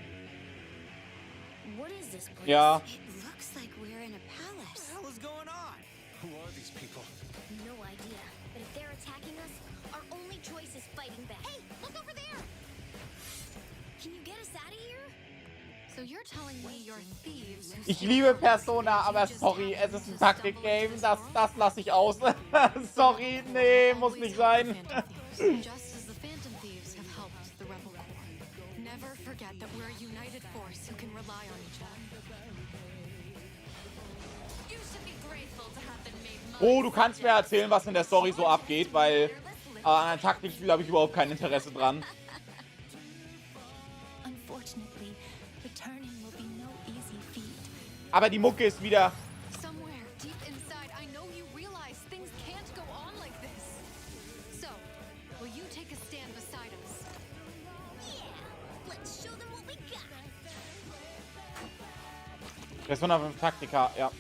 What is this place? Ja. It looks like we're in a palace. What the hell is going on? Who are these people? No idea. But if they're attacking us, our only choice is fighting back. Hey, look over there! Can you get us out of here? So you're telling me you're thieves? Ich liebe Persona, aber sorry, es ist ein Taktik-Game. Das lasse ich aus. Sorry, nee, muss nicht sein. Just as the Phantom Thieves have helped the Rebel Corps. Never forget that we're a united force who can rely on each other. You should be grateful to have been made Oh, du kannst mir erzählen, was in der Story so abgeht, weil an einem Taktikspiel habe ich überhaupt kein Interesse dran. Unfortunately, returning will be no easy feat. Aber die Mucke ist wieder... Somewhere deep inside, I know you realize things can't go on like this. So, will you take a stand beside us? Yeah, let's show them what we got. Persona 5 Taktika, ja.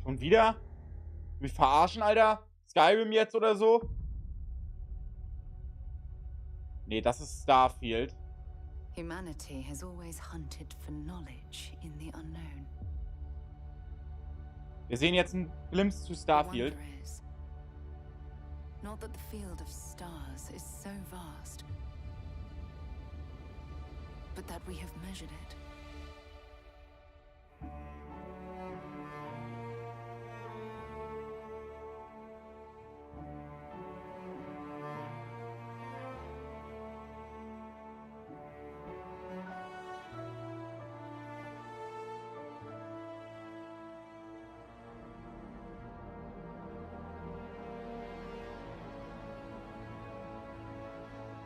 Und wieder? Mich verarschen, Alter? Skyrim jetzt oder so? Nee, das ist Starfield. Humanity has always hunted for knowledge in the unknown. Wir sehen jetzt einen Glimpse zu Starfield. The wonder is, not that the field of stars is so vast, but that we have measured it.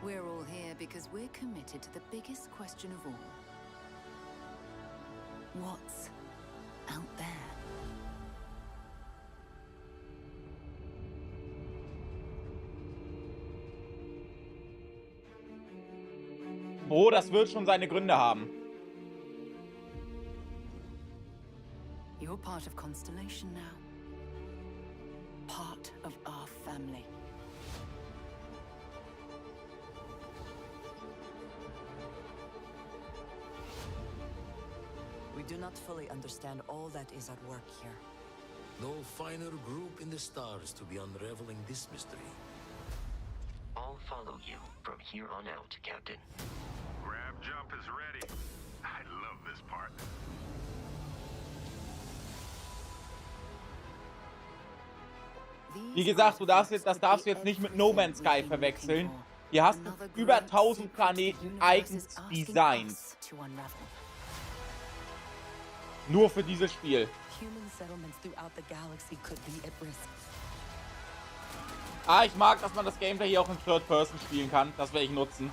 We're all here because we're committed to the biggest question of all. What's out there? Oh, das wird schon seine Gründe haben. You're part of Constellation now. Part of our family. We do not fully understand all that is at work here. No finer group in the stars to be unraveling this mystery. I'll follow you from here on out, Captain. Grab jump is ready. I love this part. Wie gesagt, das darfst du jetzt nicht mit No Man's Sky verwechseln. Hier hast du über 1000 Planeten eigens designt. Nur für dieses Spiel. Human settlements throughout the galaxy could be at risk. Ah, ich mag, dass man das Gameplay hier auch in Third Person spielen kann. Das werde ich nutzen.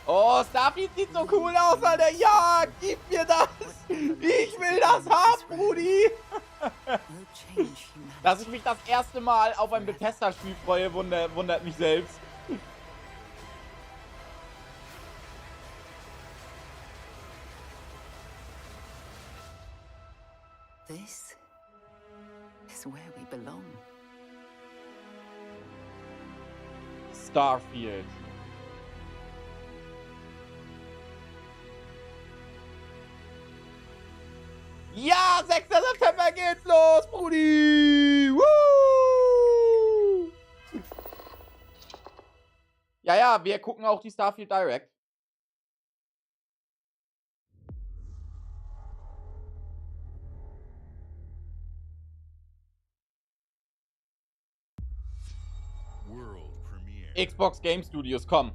Oh, Starfield sieht so cool aus, Alter. Ja, gib mir das. Ich will das haben, Brudi. Dass ich mich das erste Mal auf ein Bethesda-Spiel freue, wundert mich selbst. This is where we belong. Starfield. Ja, 6. September geht's los, Brudi! Woo! Ja, wir gucken auch die Starfield Direct. World premiere. Xbox Game Studios, komm.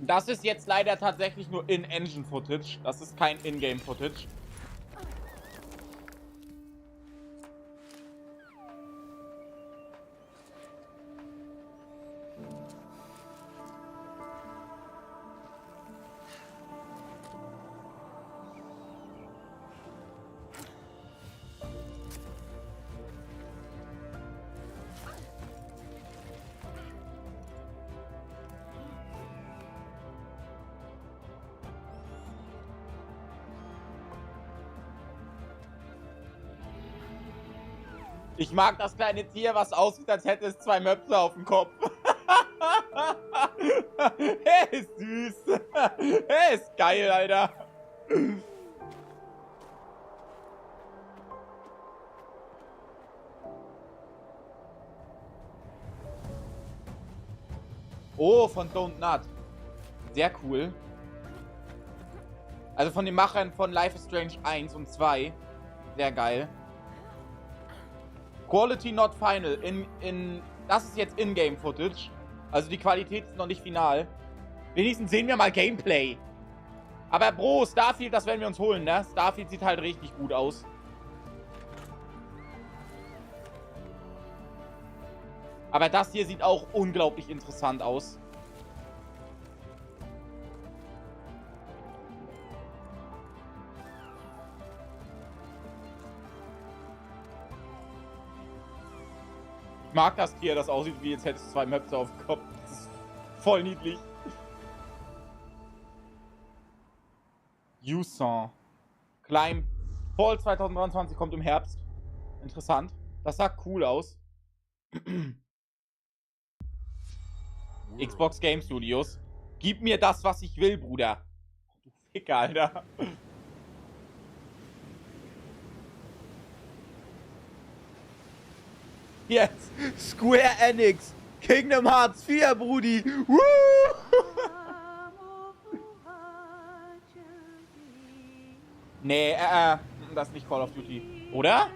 Das ist jetzt leider tatsächlich nur In-Engine-Footage. Das ist kein In-Game-Footage. Ich mag das kleine Tier, was aussieht, als hätte es 2 Möpse auf dem Kopf. Er ist süß. Er ist geil, Alter. Oh, von Don't Nut. Sehr cool. Also von den Machern von Life is Strange 1 und 2. Sehr geil. Quality not final. Das ist jetzt In-Game-Footage. Also die Qualität ist noch nicht final. Wenigstens sehen wir mal Gameplay. Aber Bro, Starfield, das werden wir uns holen, ne? Starfield sieht halt richtig gut aus. Aber das hier sieht auch unglaublich interessant aus. Ich mag das Tier, das aussieht, wie jetzt hättest du 2 Möpse auf dem Kopf. Das ist voll niedlich. Yusan. Climb. Fall 2023 kommt im Herbst. Interessant. Das sah cool aus. Xbox Game Studios. Gib mir das, was ich will, Bruder. Du Ficker, Alter. Jetzt Square Enix. Kingdom Hearts 4, Brudi. Woo! Nee, das ist nicht Call of Duty. Oder?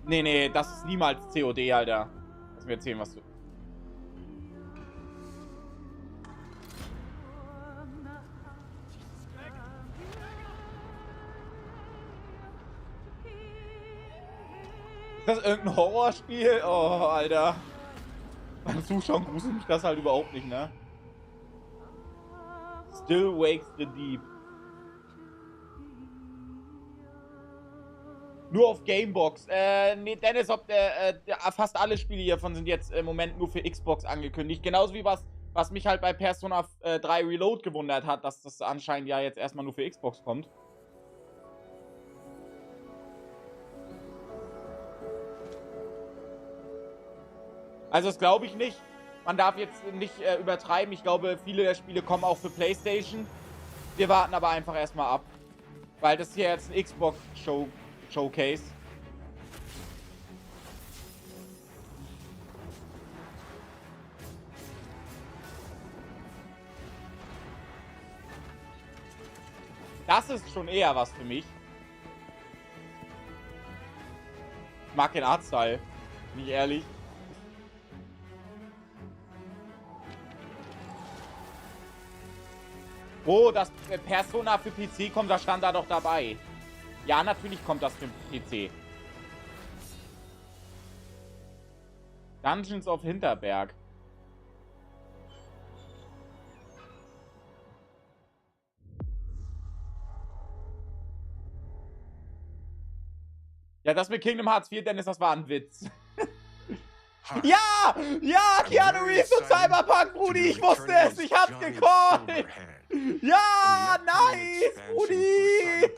Nee, das ist niemals COD, Alter. Lass mir erzählen, was du... Ist das irgendein Horrorspiel? Oh, Alter. Beim Zuschauen gruselt mich das halt überhaupt nicht, ne? Still wakes the deep. Nur auf Gamebox. Nee, Dennis, fast alle Spiele hiervon sind jetzt im Moment nur für Xbox angekündigt. Genauso wie was mich halt bei Persona 3 Reload gewundert hat, dass das anscheinend ja jetzt erstmal nur für Xbox kommt. Also das glaube ich nicht. Man darf jetzt nicht übertreiben. Ich glaube, viele der Spiele kommen auch für PlayStation. Wir warten aber einfach erstmal ab. Weil das hier jetzt ein Xbox-Showcase. Das ist schon eher was für mich. Ich mag den Artstyle. Nicht ehrlich. Oh, das Persona für PC kommt, das stand da doch dabei. Ja, natürlich kommt das für PC. Dungeons of Hinterberg. Ja, das mit Kingdom Hearts 4, Dennis, das war ein Witz. Ja! Ja, Keanu Reeves und Cyberpunk, Brudi, ich wusste es, ich hab's gecallt! Ja, nice, Brudi!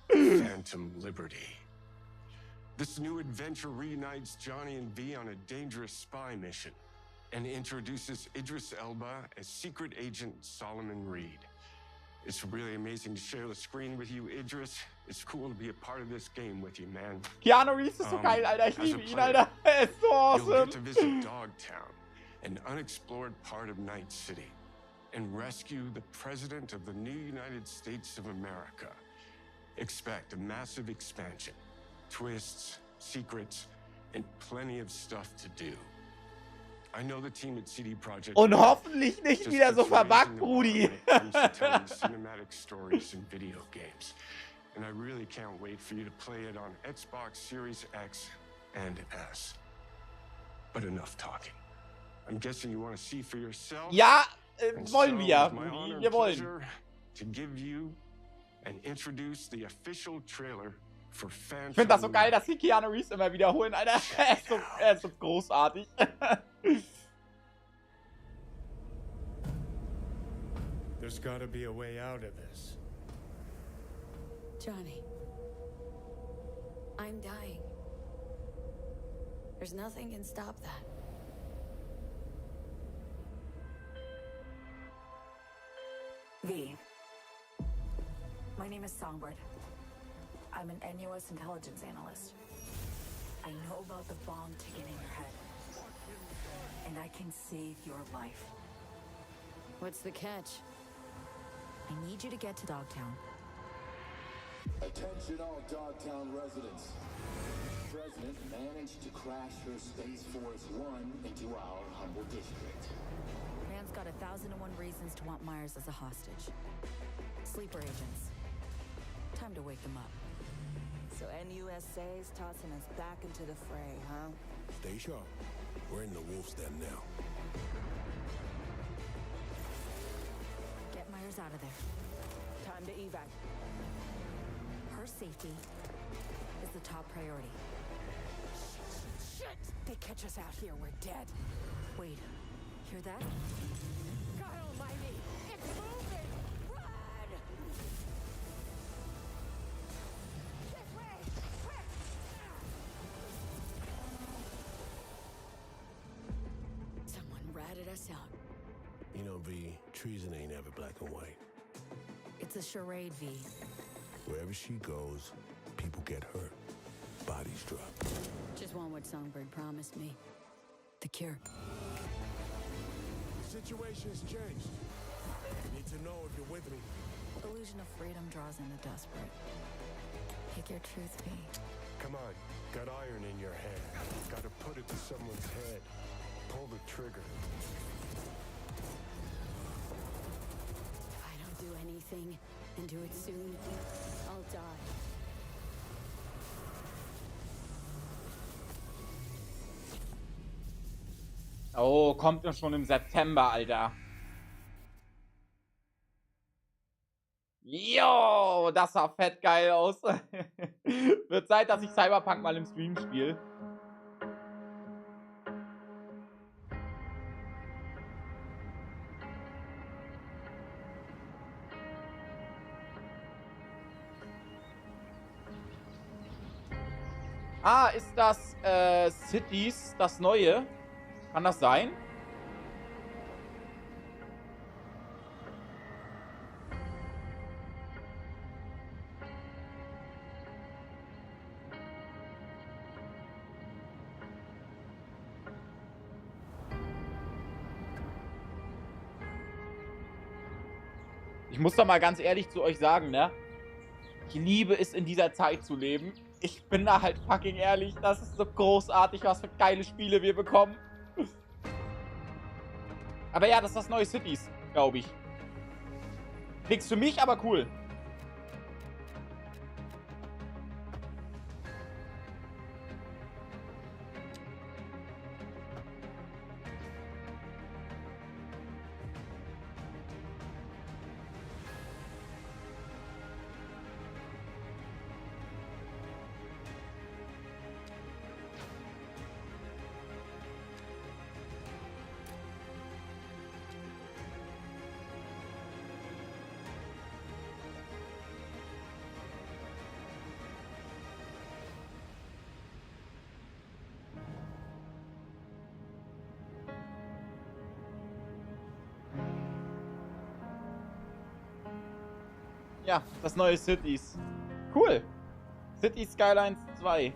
Phantom Liberty. This new adventure reunites Johnny and V on a dangerous spy mission and introduces Idris Elba as Secret Agent Solomon Reed. It's really amazing to share the screen with you, Idris. It's cool to be a part of this game with you, man. Keanu Reeves ist so geil, Alter. Ich liebe ihn, Alter. Er ist so awesome. You'll get to visit Dogtown, an unexplored part of Night City, and rescue the President of the new United States of America. Expect a massive expansion, twists, secrets, and plenty of stuff to do. I know the team at CD Projekt Und hoffentlich nicht wieder so verbuggt, Brudi. Cinematic stories and video games. And I really can't wait for you to play it on Xbox Series X and S. But enough talking. I'm guessing you want to see for yourself. Ja, wollen wir, Brudi. Wir wollen. To give you and introduce the official trailer for Phantom. Ich finde das so geil, dass die Keanu Reeves immer wiederholen, Alter. Er ist so großartig. There's gotta be a way out of this. Johnny. I'm dying. There's nothing can stop that. V. My name is Songbird. I'm an NUS intelligence analyst. I know about the bomb ticking in your head. And I can save your life. What's the catch? I need you to get to Dogtown. Attention all Dogtown residents. The President managed to crash her Space Force One into our humble district. Man's got 1,001 reasons to want Myers as a hostage. Sleeper agents. Time to wake them up. So NUSA's tossing us back into the fray, huh? Stay sharp. We're in the wolf's den now. Get Myers out of there. Time to evac. Her safety is the top priority. Shit! They catch us out here, we're dead. Wait, hear that? God almighty! It's moving! Run! This way! Quick! Someone ratted us out. You know, V, treason ain't ever black and white. It's a charade, V. Wherever she goes, people get hurt. Bodies drop. Just want what Songbird promised me. The cure. The situation's changed. You need to know if you're with me. Illusion of freedom draws in the desperate. Pick your truth, V. Come on, got iron in your hand. Gotta put it to someone's head. Pull the trigger. If I don't do anything, and do it soon, I'll die. Oh, kommt ja schon im September, Alter. Jo, das sah fett geil aus. Wird Zeit, dass ich Cyberpunk mal im Stream spiele. Ah, ist das Cities, das Neue? Kann das sein? Ich muss doch mal ganz ehrlich zu euch sagen, ne? Ich liebe es, in dieser Zeit zu leben. Ich bin da halt fucking ehrlich. Das ist so großartig, was für geile Spiele wir bekommen. Aber ja, das ist das neue Cities, glaube ich. Nichts für mich, aber cool. Ja, das neue Cities. Cool. Cities Skylines 2.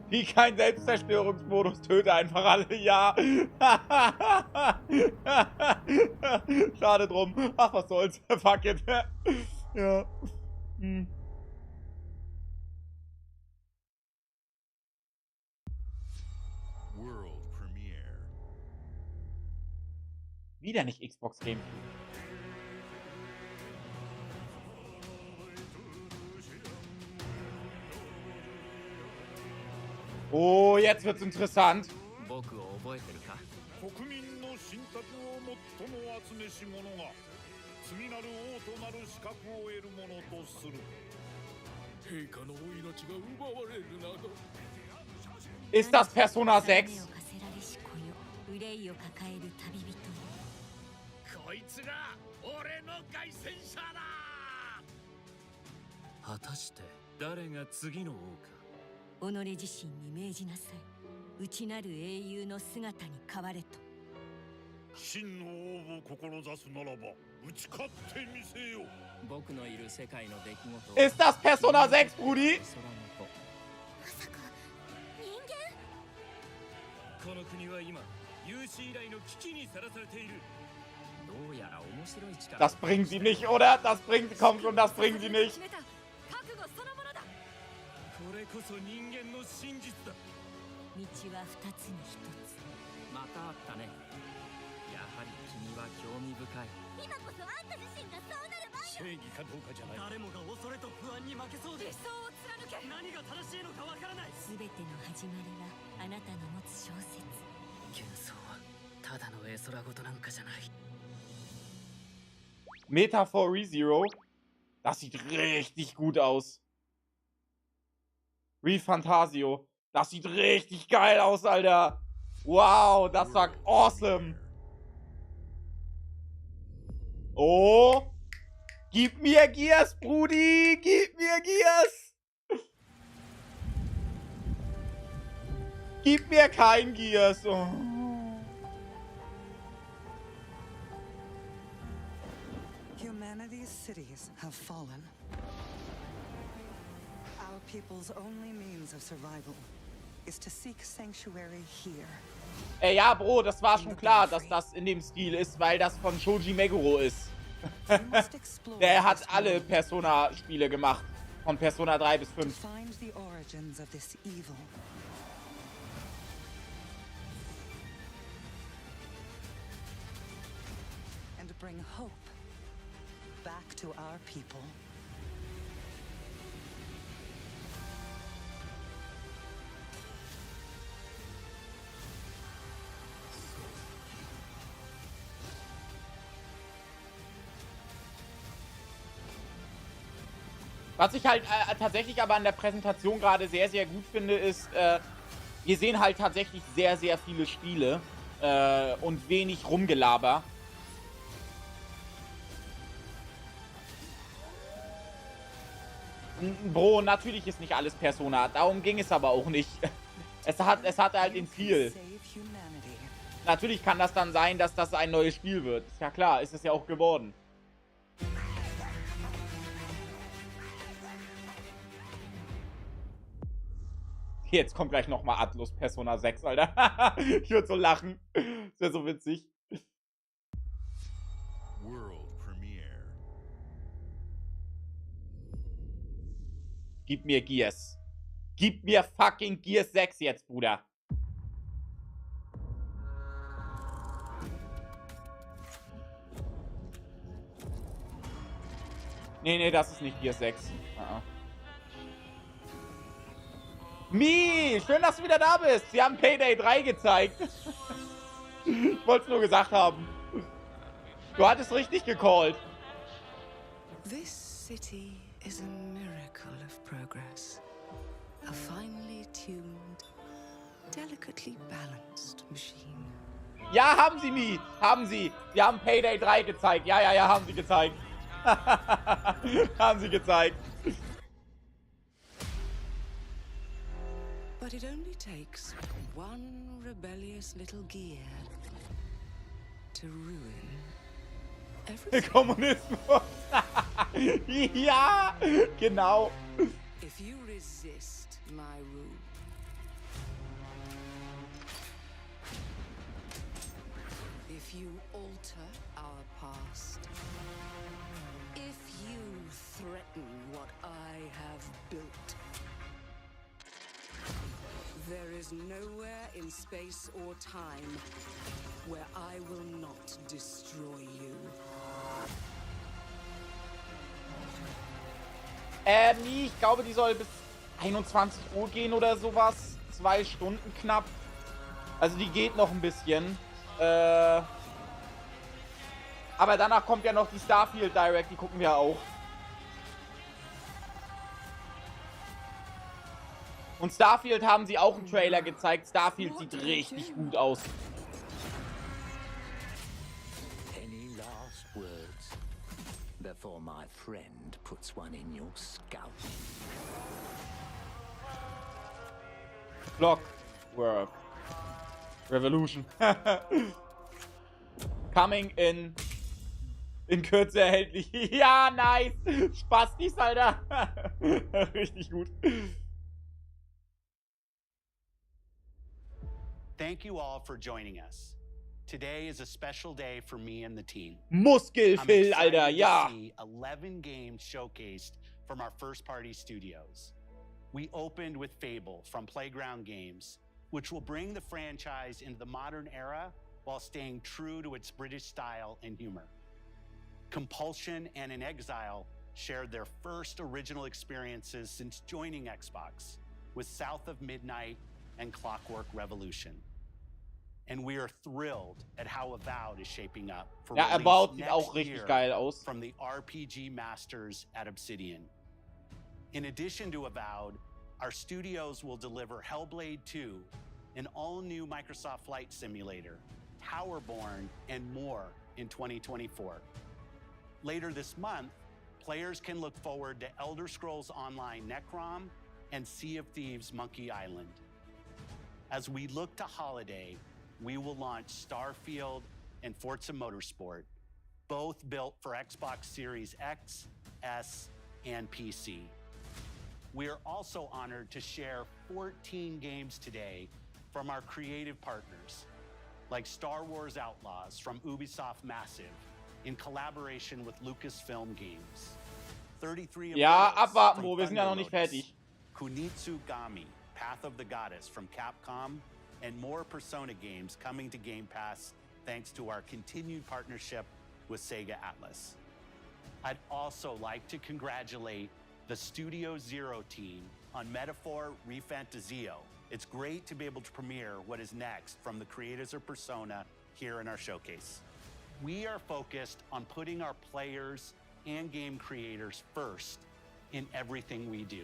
Wie kein Selbstzerstörungsmodus, töte einfach alle, ja. Schade drum. Ach, was soll's. Fuck it. Ja. Wieder nicht Xbox Game. Oh, jetzt wird's interessant. Ist das Persona 6? こいつが俺の凱旋者だ。果たして誰が次の王か。己自身に命じなさい。内なる英雄の姿に変われと。真の王を志すならば打ち勝ってみせよ。僕のいる世界の出来事。 Ist das Persona 6, Brudi? まさか人間？この国は今有史以来の危機にさらされている。どうやら面白い力。 Das bringt sie nicht, oder? Das bringt, komm schon, das bringt sie nicht. これこそ人間の真実だ。道は二つに一つ。またあったね。やはり君は興味深い。今こそあんた自身がそうなる前正義かどうかじゃない。誰もが恐れと不安に負けそうで。理想を貫け。何が正しいのかわからない。すべての始まりはあなたの持つ小説。幻想はただの絵空事なんかじゃない。 Metaphor Zero. Das sieht richtig gut aus. Refantasio. Das sieht richtig geil aus, Alter. Wow, das war awesome. Oh. Gib mir Gears, Brudi. Gib mir Gears. Gib mir kein Gears. Oh. Humanity's cities have fallen. Our people's only means of survival is to seek sanctuary here. Ja, Bro, das war schon klar, dass das in dem Stil ist, weil das von Shoji Meguro ist. Der hat alle Persona-Spiele gemacht. Von Persona 3 bis 5. Find the origins of this evil. And bring hope back to our people. Was ich halt tatsächlich aber an der Präsentation gerade sehr, sehr gut finde, ist, wir sehen halt tatsächlich sehr, sehr viele Spiele und wenig Rumgelaber. Bro, natürlich ist nicht alles Persona. Darum ging es aber auch nicht. Es hat halt den Stil. Natürlich kann das dann sein, dass das ein neues Spiel wird. Ist ja klar, ist es ja auch geworden. Jetzt kommt gleich nochmal Atlus Persona 6, Alter. Ich würde so lachen. Das wäre so witzig. World Premiere. Gib mir Gears. Gib mir fucking Gears 6 jetzt, Bruder. Nee, das ist nicht Gears 6. Mi, schön, dass du wieder da bist. Sie haben Payday 3 gezeigt. Ich wollte es nur gesagt haben. Du hattest richtig gecallt. This city is a miracle of progress. A finely tuned, delicately balanced machine. Ja, haben sie, Mi. Haben sie. Wir haben Payday 3 gezeigt. Ja, haben sie gezeigt. Haben sie gezeigt. But it only takes one rebellious little gear to ruin everything. Kommunismus. Ja, genau. If you resist my rule, if you alter our past, if you threaten what I have built, there is nowhere in space or time where I will not destroy you. Nee, ich glaube, die soll bis 21 Uhr gehen oder sowas. 2 Stunden knapp. Also die geht noch ein bisschen. Aber danach kommt ja noch die Starfield Direct, die gucken wir auch. Und Starfield haben sie auch einen Trailer gezeigt. Starfield sieht richtig gut aus. words before my friend puts one in your scalp. Clockwork Revolution. Coming in Kürze erhältlich. Ja, nice. Spastis, Alter. Richtig gut. Thank you all for joining us. Today is a special day for me and the team. Muskelfill, Alter, ja. To see 11 games showcased from our first-party studios. We opened with Fable from Playground Games, which will bring the franchise into the modern era while staying true to its British style and humor. Compulsion and In Exile shared their first original experiences since joining Xbox with South of Midnight and Clockwork Revolution. And we are thrilled at how Avowed is shaping up for ja, Avowed sieht auch next richtig year geil aus. from the RPG masters at Obsidian. In addition to Avowed, our studios will deliver Hellblade 2, an all-new Microsoft Flight Simulator, Towerborn, and more in 2024. Later this month, players can look forward to Elder Scrolls Online Necrom and Sea of Thieves Monkey Island. As we look to holiday, we will launch Starfield and Forza Motorsport, both built for Xbox Series X, S, and PC. We are also honored to share 14 games today from our creative partners, like Star Wars Outlaws from Ubisoft Massive, in collaboration with Lucasfilm Games. 33 Ja, abwarten, Bro, wir sind ja noch nicht fertig. Kunitsugami, Path of the Goddess from Capcom, and more Persona games coming to Game Pass thanks to our continued partnership with Sega Atlas. I'd also like to congratulate the Studio Zero team on Metaphor Refantazio. It's great to be able to premiere what is next from the creators of Persona here in our showcase. We are focused on putting our players and game creators first in everything we do.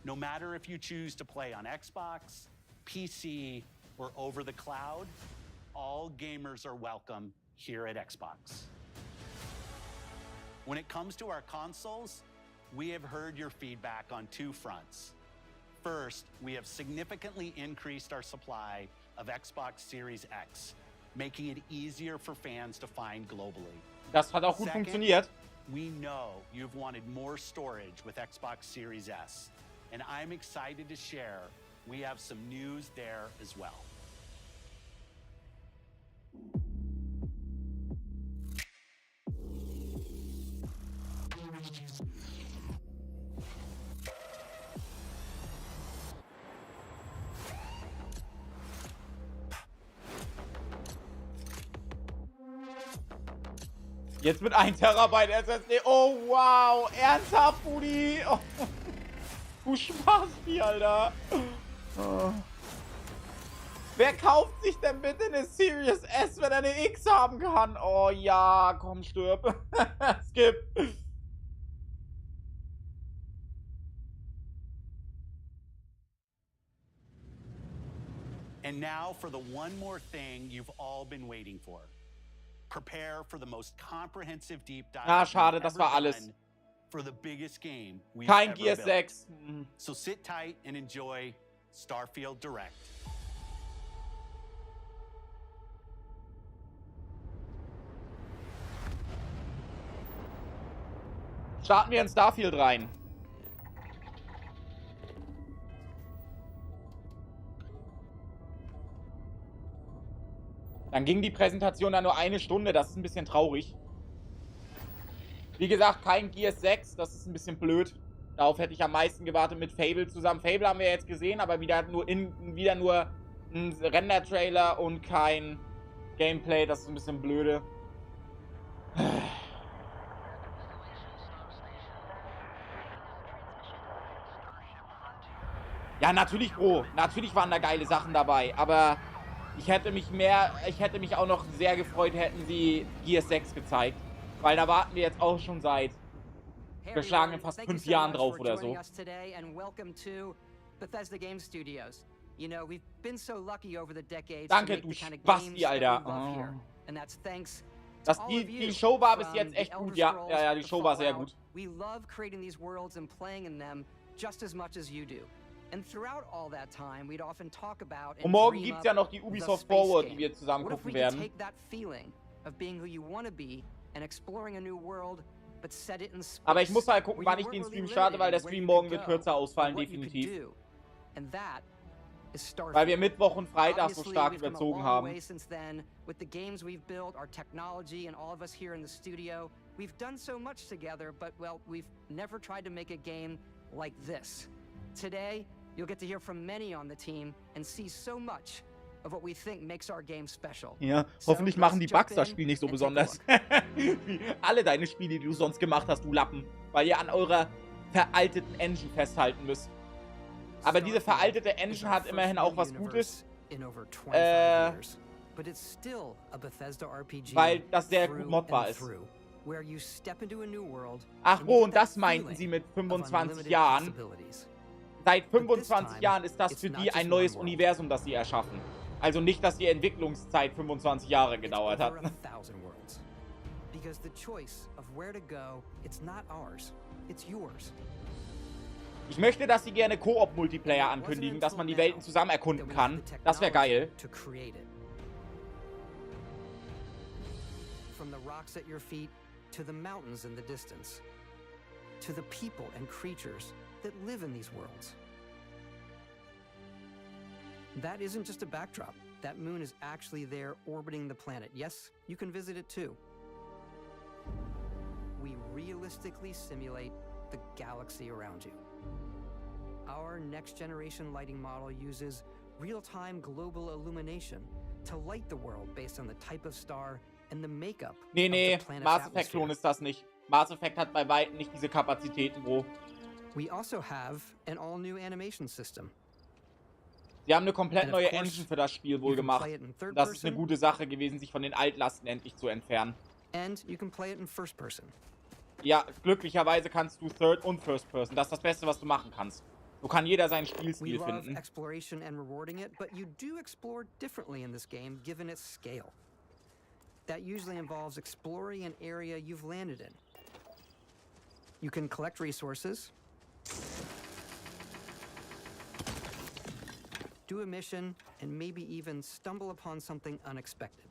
No matter if you choose to play on Xbox, PC, or over the cloud, all gamers are welcome here at Xbox. When it comes to our consoles, we have heard your feedback on two fronts. First, we have significantly increased our supply of Xbox Series X, making it easier for fans to find globally. Das hat auch gut funktioniert. We know you've wanted more storage with Xbox Series S, and I'm excited to share we have some news there as well. Jetzt mit 1 Terabyte SSD. Oh, wow. Ernsthaft, Budi? Oh. Du Spasti, Alter. Oh. Wer kauft sich denn bitte eine Series S, wenn er eine X haben kann? Oh ja, komm, stirb. Skip. And now for the one more thing you've all been waiting for. Prepare for the most comprehensive deep dive. Ah, schade, das war alles. For the biggest game we've Kein ever Gear built. 6. So sit tight and enjoy Starfield Direct. Starten wir in Starfield rein. Dann ging die Präsentation dann nur 1 Stunde. Das ist ein bisschen traurig. Wie gesagt, kein Gears 6. Das ist ein bisschen blöd. Darauf hätte ich am meisten gewartet mit Fable zusammen. Fable haben wir jetzt gesehen, aber wieder nur ein Render-Trailer und kein Gameplay. Das ist ein bisschen blöde. Ja, natürlich, Bro. Natürlich waren da geile Sachen dabei. Aber ich hätte mich auch noch sehr gefreut, hätten sie Gears 6 gezeigt. Weil da warten wir jetzt auch schon seit geschlagenen fast 5 Jahren drauf oder so. Danke, du Spasti, Alter. Oh. Die Show war bis jetzt echt gut, ja. Ja, die Show war sehr gut. We love creating these worlds and playing in them just as much as you do. And throughout all that time, we'd often talk about und morgen gibt's ja noch die Ubisoft Forward, die wir zusammen gucken werden. Take that feeling of being who you want to be and exploring a new world, but set it in space. Aber ich muss halt gucken, wann ich den Stream starte, weil der Stream morgen wird kürzer ausfallen, definitiv. And that is Starfield. Weil wir Mittwoch und Freitag so stark überzogen haben. Since then, with the games we've built, our technology, and all of us here in the studio, we've done so much together, but well, we've never tried to make a game like this. Today, you'll get to hear from many on the team and see so much of what we think makes our game special. Ja, hoffentlich machen die Bugs das Spiel nicht so besonders. Wie alle deine Spiele, die du sonst gemacht hast, du Lappen. Weil ihr an eurer veralteten Engine festhalten müsst. Aber diese veraltete Engine hat immerhin auch was Gutes. Weil das sehr gut modbar ist. Ach, und das meinten sie mit 25 Jahren. Seit 25 Jahren ist das für die ein neues Universum, das sie erschaffen. Also nicht, dass die Entwicklungszeit 25 Jahre gedauert hat. Ich möchte, dass sie gerne Koop-Multiplayer ankündigen, dass man die Welten zusammen erkunden kann. Das wäre geil. From the rocks at your feet to the mountains in the distance, to the people and creatures that live in these worlds. That isn't just a backdrop. That moon is actually there orbiting the planet. Yes, you can visit it too. We realistically simulate the galaxy around you. Our next generation lighting model uses real-time global illumination to light the world based on the type of star and the makeup of the planet's Mass Effect Klon ist das nicht. Mass Effect hat bei weitem nicht diese Kapazitäten, Bro. We also have an all-new animation system. Sie haben eine komplett neue Engine für das Spiel wohl gemacht. Das ist eine gute Sache gewesen, sich von den Altlasten endlich zu entfernen. And you can play it in first person. Ja, glücklicherweise kannst du Third und First Person. Das ist das Beste, was du machen kannst. So kann jeder seinen Spielstil finden. We love exploration and rewarding it, but you do explore differently in this game given its scale. That usually involves exploring an area you've landed in. You can collect resources, do a mission, and maybe even stumble upon something unexpected.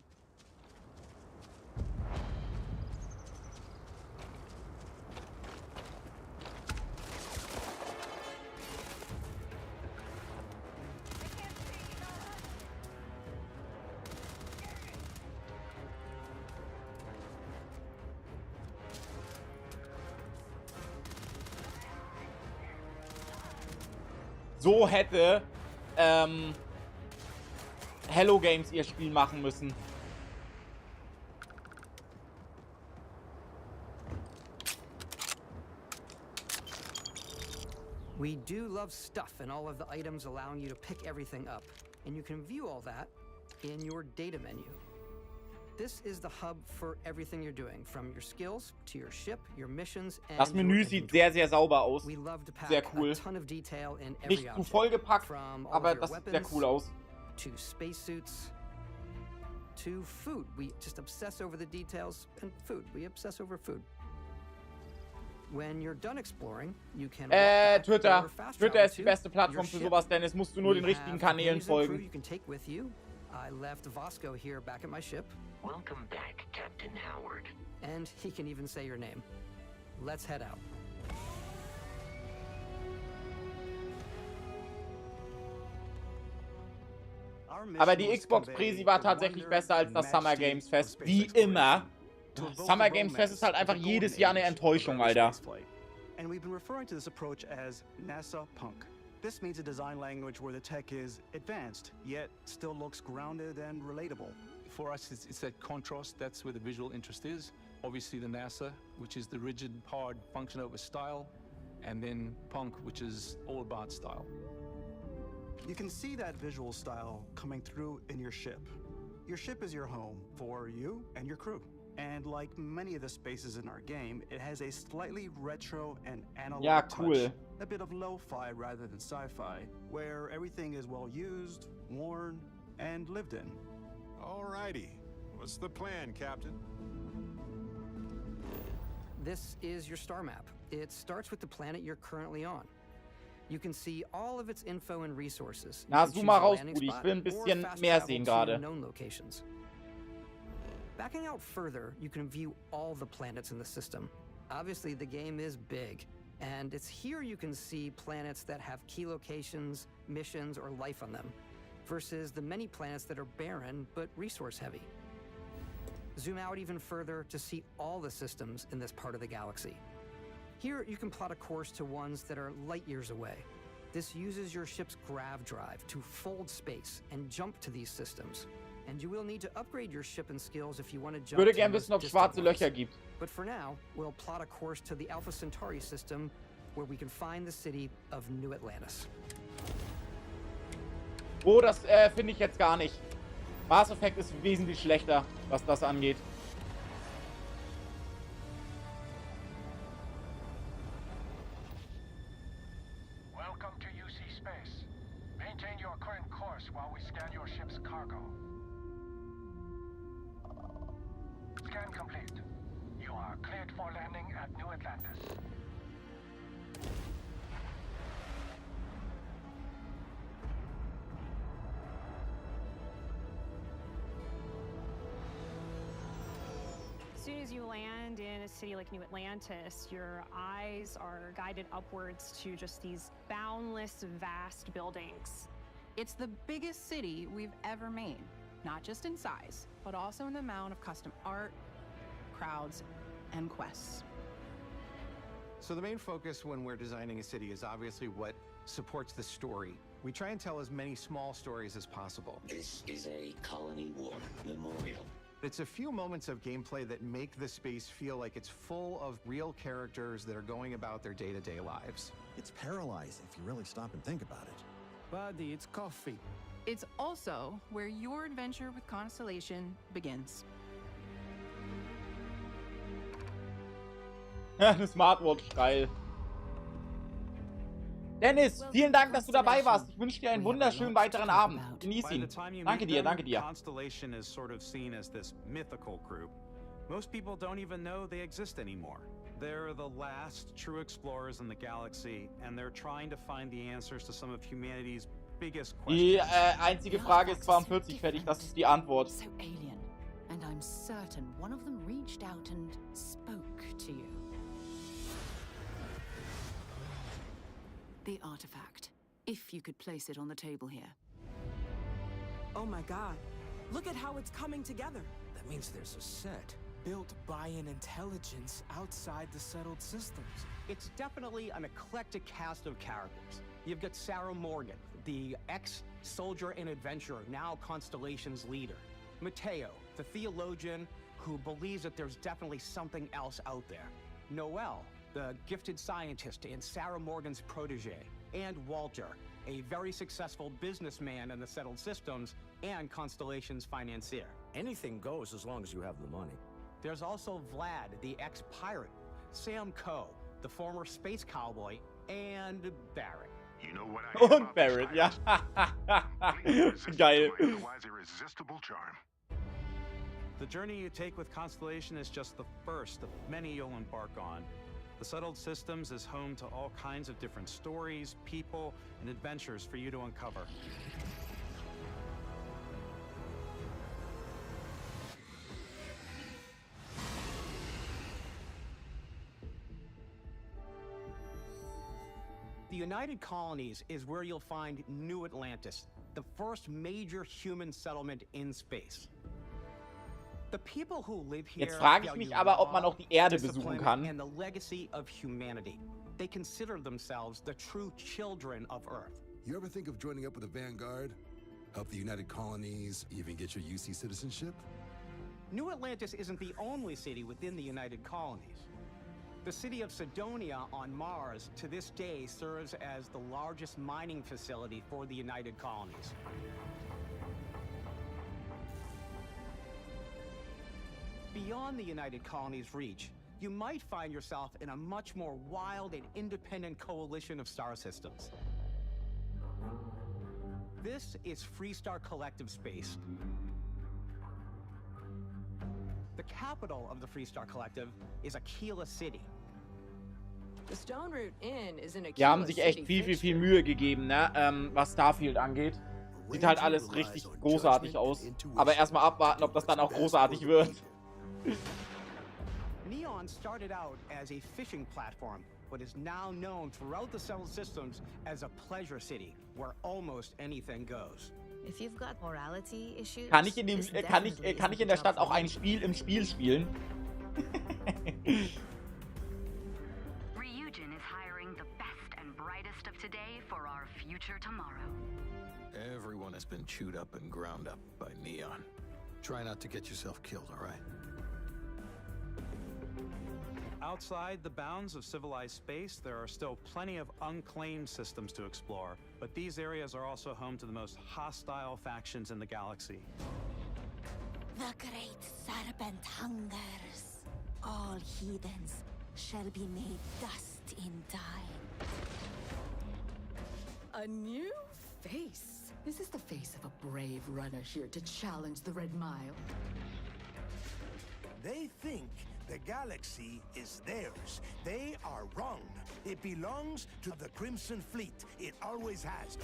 So hätte Hello Games ihr Spiel machen müssen. We do love stuff and all of the items allowing you to pick everything up. And you can view all that in your data menu. This is the hub for everything you're doing, from your skills to your ship, your missions, and das Menü sieht sehr, sehr sauber aus. Sehr cool. Nicht zu vollgepackt, aber das sieht sehr cool aus. To spacesuits, to food. We just obsess over the details, and food. We obsess over food. When you're done exploring, you can Twitter. Twitter ist die beste Plattform für sowas, denn es musst du nur den richtigen Kanälen folgen. You can take with you. I left Vasco here back at my ship. Welcome back, Captain Howard. And he can even say your name. Let's head out. Aber die Xbox Presi war tatsächlich besser als das Summer Games Fest. Wie immer. Summer Games Fest ist halt einfach jedes Jahr eine Enttäuschung, Alter. And we've been referring to this approach as NASA Punk. This means a design language where the tech is advanced, yet still looks grounded and relatable. For us, it's that contrast. That's where the visual interest is. Obviously, the NASA, which is the rigid, hard function over style, and then Punk, which is all about style. You can see that visual style coming through in your ship. Your ship is your home for you and your crew. And like many of the spaces in our game, it has a slightly retro and analog touch. A bit of lo-fi rather than sci-fi, where everything is well used, worn, and lived in. Alrighty. What's the plan, Captain? This is your star map. It starts with the planet you're currently on. You can see all of its info and resources. Na, zoom mal raus, Brudi. Ich will ein bisschen mehr sehen gerade. Backing out further, you can view all the planets in the system. Obviously, the game is big, and it's here you can see planets that have key locations, missions, or life on them, versus the many planets that are barren but resource-heavy. Zoom out even further to see all the systems in this part of the galaxy. Here, you can plot a course to ones that are light years away. This uses your ship's grav drive to fold space and jump to these systems. And you will need to upgrade your ship and skills if you want to jump. Würde gern wissen, ob es schwarze Löcher gibt. But for now, we'll plot a course to the Alpha Centauri system, where we can find the city of New Atlantis. Oh, das finde ich jetzt gar nicht. Mass Effect ist wesentlich schlechter, was das angeht. Welcome to UC Space. Maintain your current course while we scan your ship's cargo. Scan complete. You are cleared for landing at New Atlantis. As soon as you land in a city like New Atlantis, your eyes are guided upwards to just these boundless, vast buildings. It's the biggest city we've ever made, not just in size, but also in the amount of custom art, crowds, and quests. So the main focus when we're designing a city is obviously what supports the story. We try and tell as many small stories as possible. This is a colony war memorial. It's a few moments of gameplay that make the space feel like it's full of real characters that are going about their day-to-day lives. It's paralyzing if you really stop and think about it. Buddy, it's coffee. It's also where your adventure with Constellation begins. Eine Smartwatch, geil. Dennis, vielen Dank, dass du dabei warst. Ich wünsche dir einen wunderschönen weiteren Abend. Genieß ihn. Danke dir, danke dir. Constellation is sort of seen as this mythical group. Most people don't even know they exist anymore. They're the last true explorers in the galaxy, and they're trying to find the answers to some of humanity's biggest questions. Die einzige Frage ist 42 fertig, das ist die Antwort. So alien, and I'm certain one of them reached out and spoke to you. The artifact, if you could place it on the table here. Oh my god, look at how it's coming together. That means there's a set built by an intelligence outside the settled systems. It's definitely an eclectic cast of characters. You've got Sarah Morgan, the ex-soldier and adventurer, now Constellation's leader. Mateo, the theologian who believes that there's definitely something else out there. Noel, the gifted scientist and Sarah Morgan's protege. And Walter, a very successful businessman in the settled systems and Constellation's financier. Anything goes as long as you have the money. There's also Vlad, the ex-pirate, Sam Coe, the former space cowboy, and Barrett. You know what I Und Barrett, ja. Geil. Otherwise irresistible charm. The journey you take with Constellation is just the first of many you'll embark on. The Settled Systems is home to all kinds of different stories, people, and adventures for you to uncover. The United Colonies is where you'll find New Atlantis, the first major human settlement in space. The people who live here. Jetzt frage ich mich aber, ob man auch die Erde besuchen kann. And the legacy of humanity. They consider themselves the true children of Earth. You ever think of joining up with the Vanguard? Help the United Colonies, even get your UC citizenship? New Atlantis isn't the only city within the United Colonies. The city of Cydonia on Mars to this day serves as the largest mining facility for the United Colonies. Beyond the United Colonies' reach, you might find yourself in a much more wild and independent coalition of star systems. This is Freestar Collective Space. The capital of the Freestar Collective is Aquila City. The Stone Root Inn is in Die haben sich echt viel Mühe gegeben, ne? Was Starfield angeht. Sieht halt alles richtig großartig aus. Aber erstmal abwarten, ob das dann auch großartig wird. Neon started out as a fishing platform, but is now known throughout the settled systems as a pleasure city, where almost anything goes. If you've got morality issues, kann ich in der Stadt auch ein Spiel im Spiel spielen? Ryujin is hiring the best and brightest of today for our future tomorrow. Everyone has been chewed up and ground up by Neon. Try not to get yourself killed, all right? Outside the bounds of civilized space, there are still plenty of unclaimed systems to explore, but these areas are also home to the most hostile factions in the galaxy. The great serpent hungers. All heathens shall be made dust in time. A new face. Is this the face of a brave runner here to challenge the Red Mile? They think the galaxy is theirs. They are wrong. It belongs to the Crimson Fleet. It always has.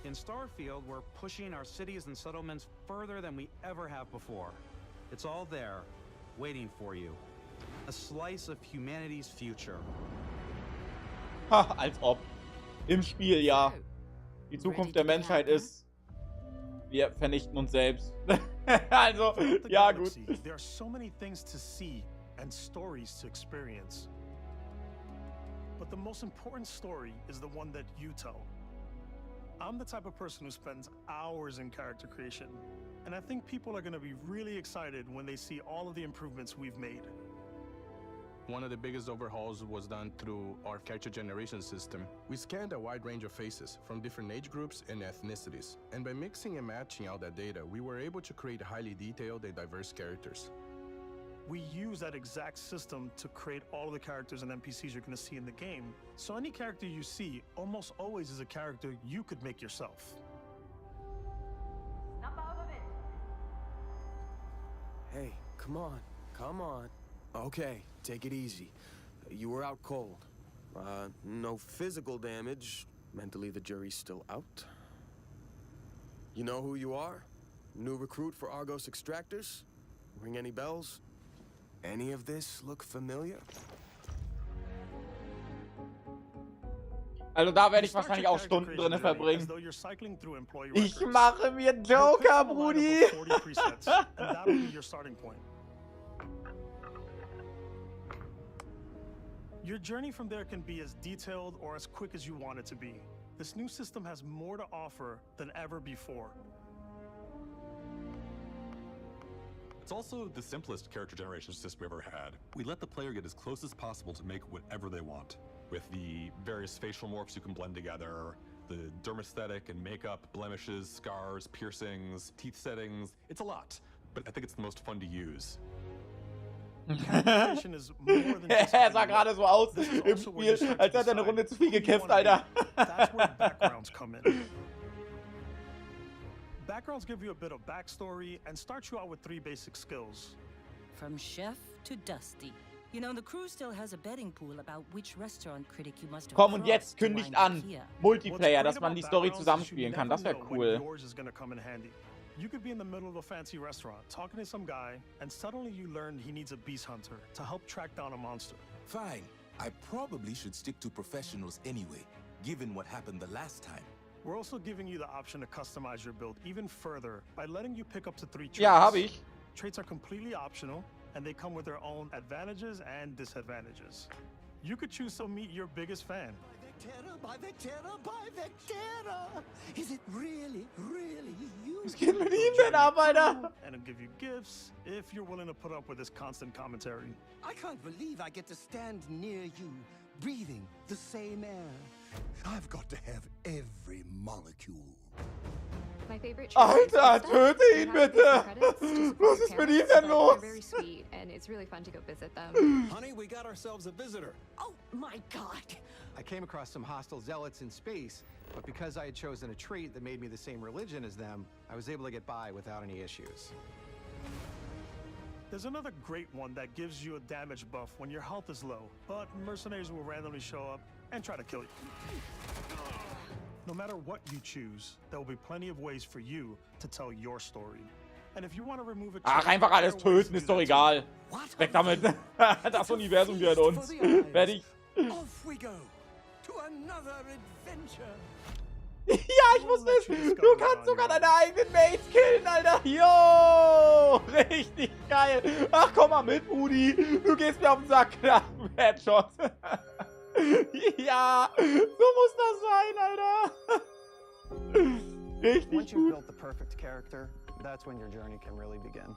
In Starfield, we're pushing our cities and settlements further than we ever have before. It's all there, waiting for you. A slice of humanity's future. Ha, als ob. Im Spiel, ja. Die Zukunft der Menschheit ist, wir vernichten uns selbst. Also, ja, gut. There are so many things to see and stories to experience. But the most important story is the one that you tell. I'm the type of person who spends hours in character creation, and I think people are going to be really excited when they see all of the improvements we've made. One of the biggest overhauls was done through our character generation system. We scanned a wide range of faces from different age groups and ethnicities, and by mixing and matching all that data, we were able to create highly detailed and diverse characters. We use that exact system to create all of the characters and NPCs you're going to see in the game. So any character you see almost always is a character you could make yourself. Hey, come on, come on. Okay, take it easy. You were out cold. No physical damage. Mentally, the jury's still out. You know who you are? New recruit for Argos Extractors? Ring any bells? Any of this look familiar? Also da werde ich wahrscheinlich auch Stunden drin verbringen. Ich mache mir Joker, Brudi. Your journey from there can be as detailed or as quick as you want it to be. This new system has more to offer than ever before. It's also the simplest character generation system we've ever had. We let the player get as close as possible to make whatever they want. With the various facial morphs you can blend together, the dermesthetic and makeup, blemishes, scars, piercings, teeth settings. It's a lot, but I think it's the most fun to use. Er sah gerade so aus im Spiel, als hätte er eine Runde zu viel gekämpft, Alter. That's where backgrounds come in. Backgrounds give you a bit of backstory and start you out with 3 basic skills. From chef to Dusty. You know, the crew still has a betting pool about which restaurant critic you must have. Komm, und jetzt kündigt an. Multiplayer, dass man die Story zusammenspielen kann. Das wäre cool. You could be in the middle of a fancy restaurant, talking to some guy, and suddenly you learn he needs a beast hunter to help track down a monster. Fine. I probably should stick to professionals anyway, given what happened the last time. We're also giving you the option to customize your build even further by letting you pick up to 3 traits. Ja, hab ich. Traits are completely optional, and they come with their own advantages and disadvantages. You could choose to meet your biggest fan. By Vectera! Is it really you? Was geht mit ihm denn ab, Alter? And it'll give you gifts if you're willing to put up with this constant commentary. I can't believe I get to stand near you, breathing the same air. I've got to have every molecule. My favorite Alter, töte ihn bitte! Was ist mit ihm denn los? They're very sweet, and it's really fun to go visit them. Honey, we got ourselves a visitor. Oh my God! I came across some hostile zealots in space, but because I had chosen a trait that made me the same religion as them, I was able to get by without any issues. There's another great one that gives you a damage buff when your health is low, but mercenaries will randomly show up and try to kill you. No matter what you choose, there will be plenty of ways for you to tell your story. And if you want to remove it, Ach, einfach alles töten, ist doch egal. Weg damit. Das Universum gehört uns. Fertig. Off we go to another adventure. Ja, ich muss wissen, du kannst sogar deine eigenen Mates killen, Alter. Jo, richtig geil. Ach, komm mal mit, Brudi. Du gehst mir auf den Sack. Ja, Headshot. Ja, so muss das sein, Alter. Richtig Once you've built the perfect character, that's when your journey can really begin.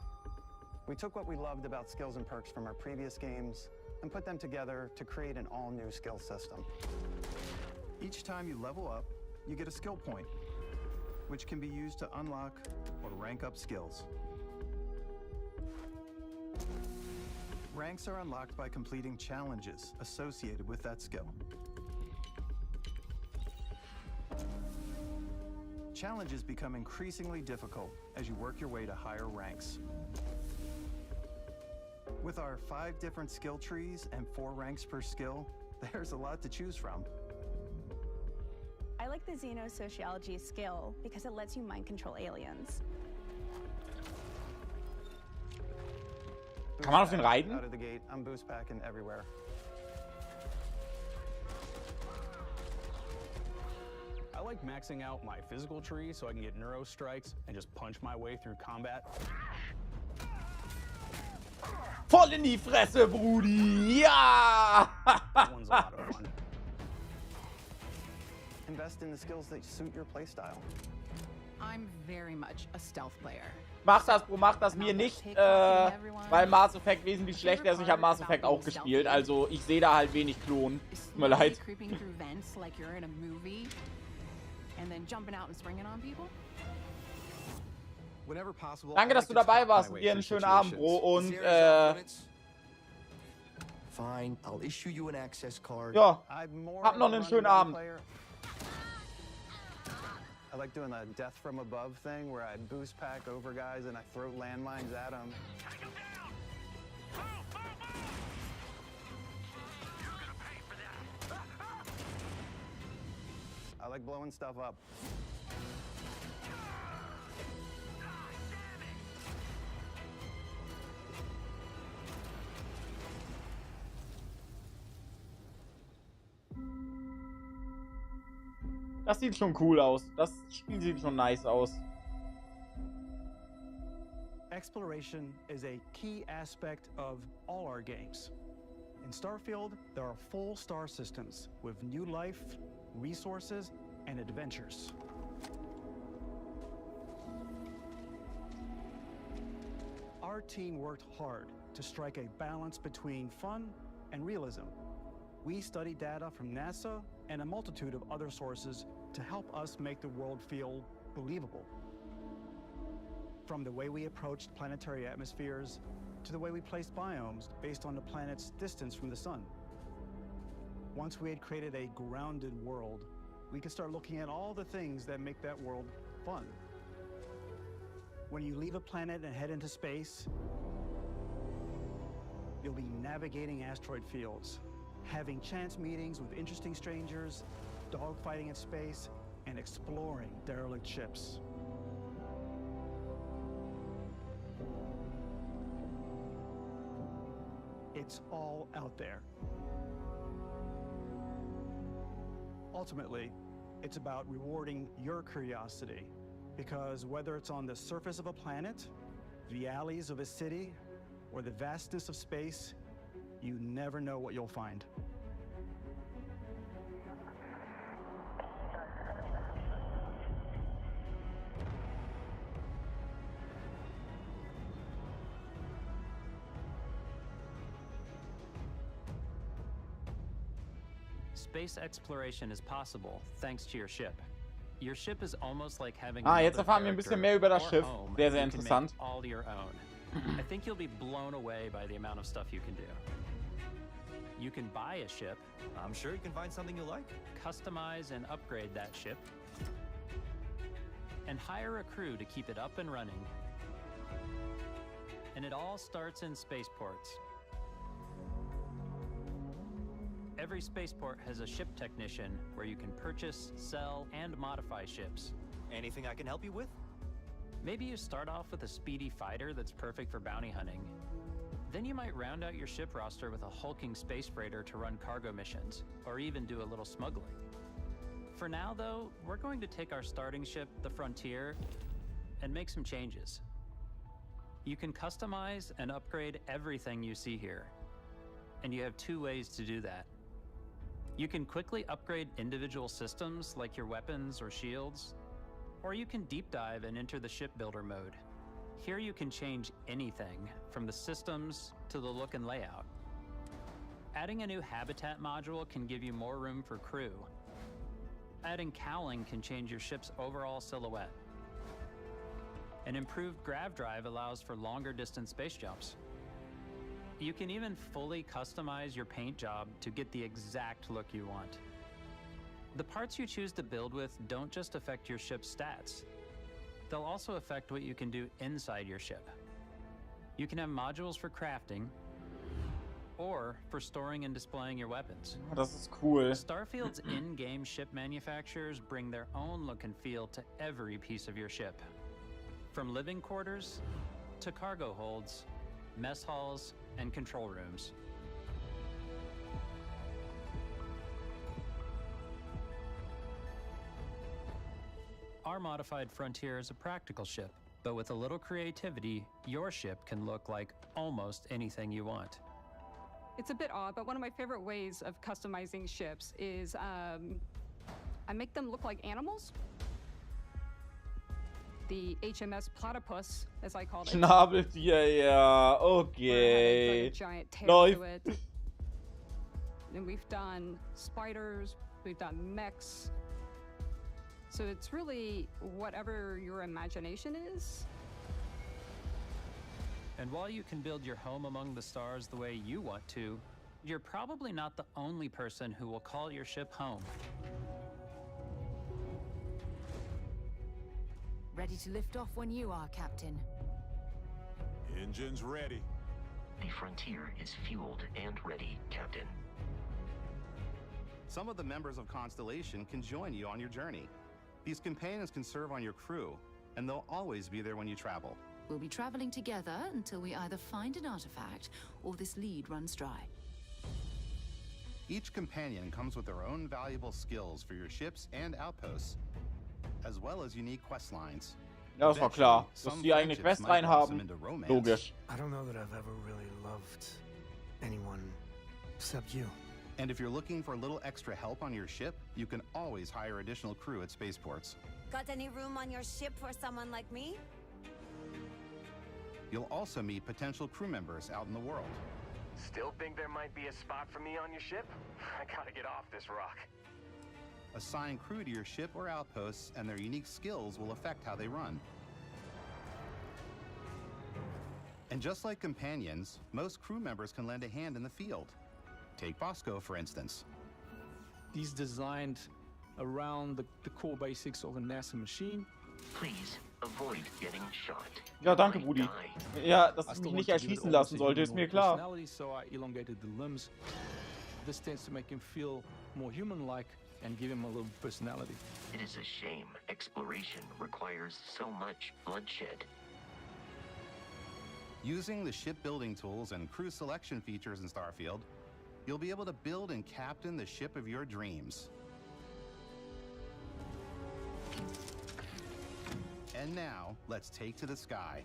We took what we loved about skills and perks from our previous games and put them together to create an all-new skill system. Each time you level up, you get a skill point, which can be used to unlock or rank up skills. Ranks are unlocked by completing challenges associated with that skill. Challenges become increasingly difficult as you work your way to higher ranks. With our 5 different skill trees and 4 ranks per skill, there's a lot to choose from. I like the Xenosociology skill because it lets you mind control aliens. Kann man auf den reiten? Out of the gate, I'm boost packing everywhere. I like maxing out my physical tree so I can get neuro strikes and just punch my way through combat. Voll in die Fresse, Brudi. Ja! That one's a lot of fun. Invest in the skills that suit your playstyle. I'm very much a stealth player. Mach das, Bro, mach das mir nicht, weil Mass Effect wesentlich schlechter ist. Ich habe Mass Effect auch gespielt, also ich sehe da halt wenig Klon. Tut mir leid. Danke, dass du dabei warst und dir einen schönen Abend, Bro. Und Fine, I'll issue you an access card. Ja, hab noch einen schönen Abend. I like doing the death from above thing where I boost pack over guys and I throw landmines at them. I like blowing stuff up. Das sieht schon cool aus. Das Spiel sieht schon nice aus. Exploration is a key aspect of all our games. In Starfield, there are full star systems with new life, resources, and adventures. Our team worked hard to strike a balance between fun and realism. We studied data from NASA and a multitude of other sources to help us make the world feel believable. From the way we approached planetary atmospheres to the way we placed biomes based on the planet's distance from the sun. Once we had created a grounded world, we could start looking at all the things that make that world fun. When you leave a planet and head into space, you'll be navigating asteroid fields, having chance meetings with interesting strangers, dogfighting in space, and exploring derelict ships. It's all out there. Ultimately, it's about rewarding your curiosity, because whether it's on the surface of a planet, the alleys of a city, or the vastness of space, you never know what you'll find. Space exploration is possible thanks to your ship. Your ship is almost like having jetzt erfahren wir ein bisschen mehr über das Schiff. Sehr, sehr interessant. All your own. I think you'll be blown away by the amount of stuff you can do. You can buy a ship. I'm sure you can find something you like. Customize and upgrade that ship. And hire a crew to keep it up and running. And it all starts in spaceports. Every spaceport has a ship technician where you can purchase, sell, and modify ships. Anything I can help you with? Maybe you start off with a speedy fighter that's perfect for bounty hunting. Then you might round out your ship roster with a hulking space freighter to run cargo missions, or even do a little smuggling. For now, though, we're going to take our starting ship, the Frontier, and make some changes. You can customize and upgrade everything you see here, and you have two ways to do that. You can quickly upgrade individual systems like your weapons or shields, or you can deep dive and enter the shipbuilder mode. Here you can change anything, from the systems to the look and layout. Adding a new habitat module can give you more room for crew. Adding cowling can change your ship's overall silhouette. An improved grav drive allows for longer distance space jumps. You can even fully customize your paint job to get the exact look you want. The parts you choose to build with don't just affect your ship's stats. They'll also affect what you can do inside your ship. You can have modules for crafting, or for storing and displaying your weapons. Das ist cool. Starfield's in-game ship manufacturers bring their own look and feel to every piece of your ship. From living quarters to cargo holds, mess halls, and control rooms. Our modified Frontier is a practical ship, but with a little creativity, your ship can look like almost anything you want. It's a bit odd, but one of my favorite ways of customizing ships is I make them look like animals. The HMS Platypus, as I call it. Schnabeltier, ja, okay. Like a giant tail to it. And we've done spiders, we've done mechs. So it's really whatever your imagination is. And while you can build your home among the stars the way you want to, you're probably not the only person who will call your ship home. Ready to lift off when you are, Captain. Engines ready. The Frontier is fueled and ready, Captain. Some of the members of Constellation can join you on your journey. These companions can serve on your crew, and they'll always be there when you travel. We'll be traveling together until we either find an artifact or this lead runs dry. Each companion comes with their own valuable skills for your ships and outposts, as well as unique quest lines. Ja, das war klar, dass die eigene Quest rein haben. Logisch. I don't know that I've ever really loved anyone except you. And if you're looking for a little extra help on your ship, you can always hire additional crew at spaceports. Got any room on your ship for someone like me? You'll also meet potential crew members out in the world. Still think there might be a spot for me on your ship? I gotta get off this rock. Assign crew to your ship or outposts, and their unique skills will affect how they run. And just like companions, most crew members can lend a hand in the field. Take Bosco, for instance. He's designed around the core basics of a NASA machine. Please avoid getting shot. Ja, danke, Brudi. Ja, dass ich mich nicht erschießen lassen sollte, ist mir klar. So I elongated the limbs. This tends to make him feel more human-like and give him a little personality. It is a shame exploration requires so much bloodshed. Using the shipbuilding tools and crew selection features in Starfield, you'll be able to build and captain the ship of your dreams. And now, let's take to the sky.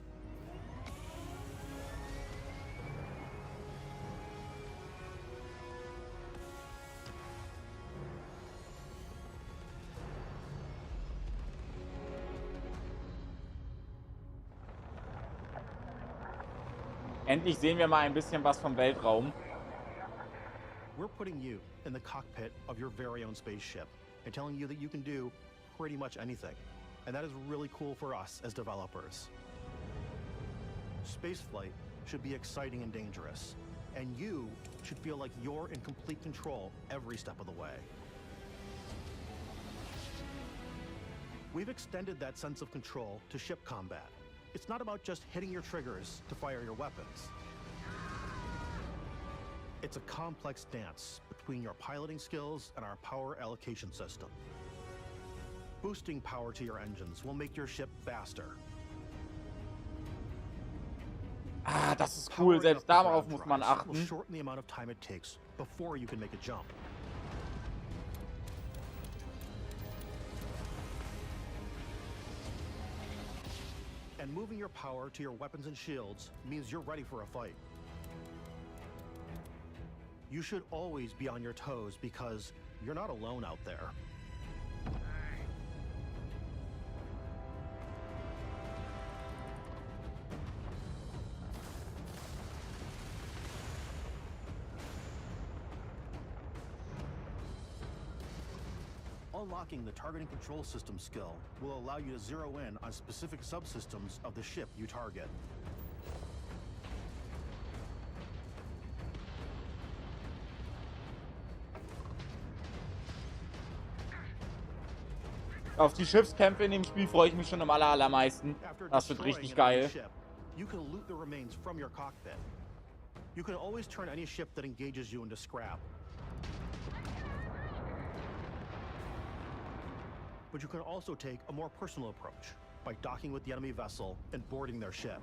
Endlich sehen wir mal ein bisschen was vom Weltraum. We're putting you in the cockpit of your very own spaceship and telling you that you can do pretty much anything. And that is really cool for us as developers. Spaceflight should be exciting and dangerous, and you should feel like you're in complete control every step of the way. We've extended that sense of control to ship combat. It's not about just hitting your triggers to fire your weapons. It's a complex dance between your piloting skills and our power allocation system. Boosting power to your engines will make your ship faster. Ah, das ist cool. Selbst darauf muss man Will achten. shorten the amount of time it takes before you can make a jump. And moving your power to your weapons and shields means you're ready for a fight. You should always be on your toes because you're not alone out there. Unlocking the targeting control system skill will allow you to zero in on specific subsystems of the ship you target. Auf die Schiffskämpfe in dem Spiel freue ich mich schon am allermeisten. Das wird richtig geil. You can loot the remains from your cockpit. You can always turn any ship that engages you into scrap. But you can also take a more personal approach by docking with the enemy vessel and boarding their ship.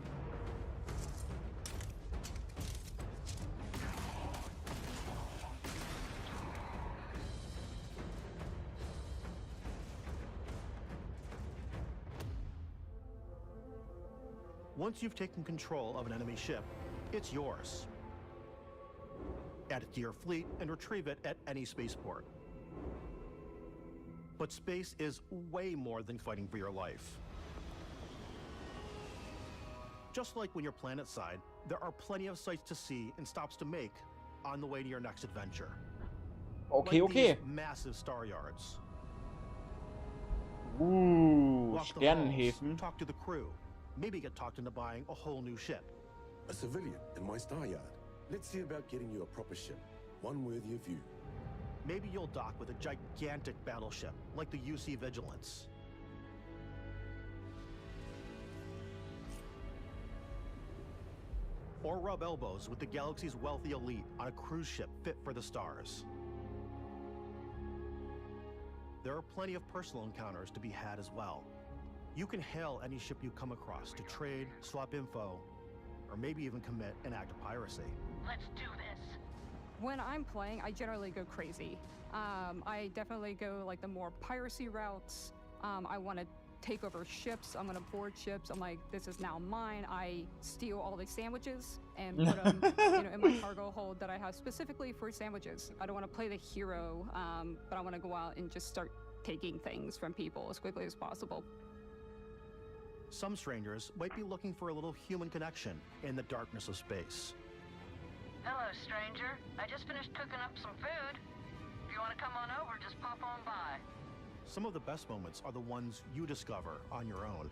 Once you've taken control of an enemy ship, it's yours. Add it to your fleet and retrieve it at any spaceport. But space is way more than fighting for your life. Just like when you're planetside, there are plenty of sights to see and stops to make on the way to your next adventure. Okay, like okay. These massive star yards. Sternenhäfen. Halls, talk to the crew. Maybe get talked into buying a whole new ship. A civilian in my star yard. Let's see about getting you a proper ship. One worthy of you. Maybe you'll dock with a gigantic battleship, like the UC Vigilance. Or rub elbows with the galaxy's wealthy elite on a cruise ship fit for the stars. There are plenty of personal encounters to be had as well. You can hail any ship you come across to trade, swap info, or maybe even commit an act of piracy. Let's do this. When I'm playing, I generally go crazy. I definitely go like the more piracy routes. I want to take over ships. I'm going to board ships. I'm like, this is now mine. I steal all the sandwiches and put them in my cargo hold that I have specifically for sandwiches. I don't want to play the hero, but I want to go out and just start taking things from people as quickly as possible. Some strangers might be looking for a little human connection in the darkness of space. Hello, stranger. I just finished cooking up some food. If you want to come on over, just pop on by. Some of the best moments are the ones you discover on your own.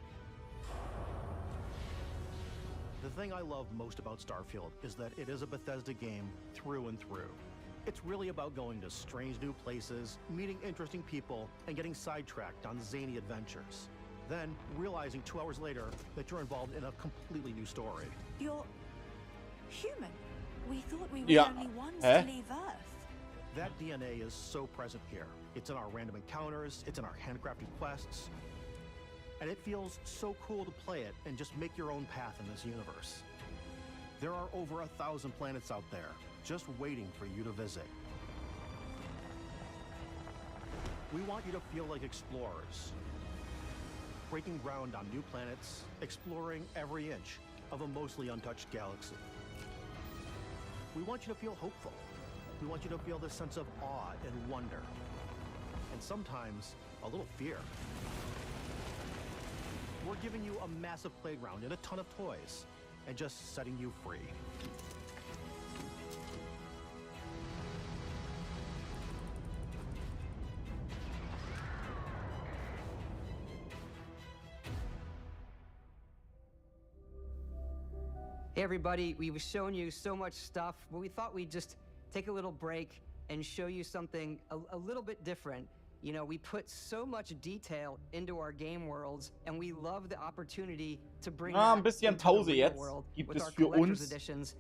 The thing I love most about Starfield is that it is a Bethesda game through and through. It's really about going to strange new places, meeting interesting people, and getting sidetracked on zany adventures. Then realizing 2 hours later that you're involved in a completely new story. You're human. We thought we were Yeah. the only ones Eh? to leave Earth. That DNA is so present here. It's in our random encounters, it's in our handcrafted quests, and it feels so cool to play it and just make your own path in this universe. There are over 1,000 planets out there, just waiting for you to visit. We want you to feel like explorers, breaking ground on new planets, exploring every inch of a mostly untouched galaxy. We want you to feel hopeful. We want you to feel this sense of awe and wonder, and sometimes a little fear. We're giving you a massive playground and a ton of toys, and just setting you free. Hey everybody, we've shown you so much stuff, but we thought we'd just take a little break and show you something a little bit different. You know, we put so much detail into our game worlds, and we love the opportunity to bring ein bisschen Pause jetzt gibt es für uns. Editions.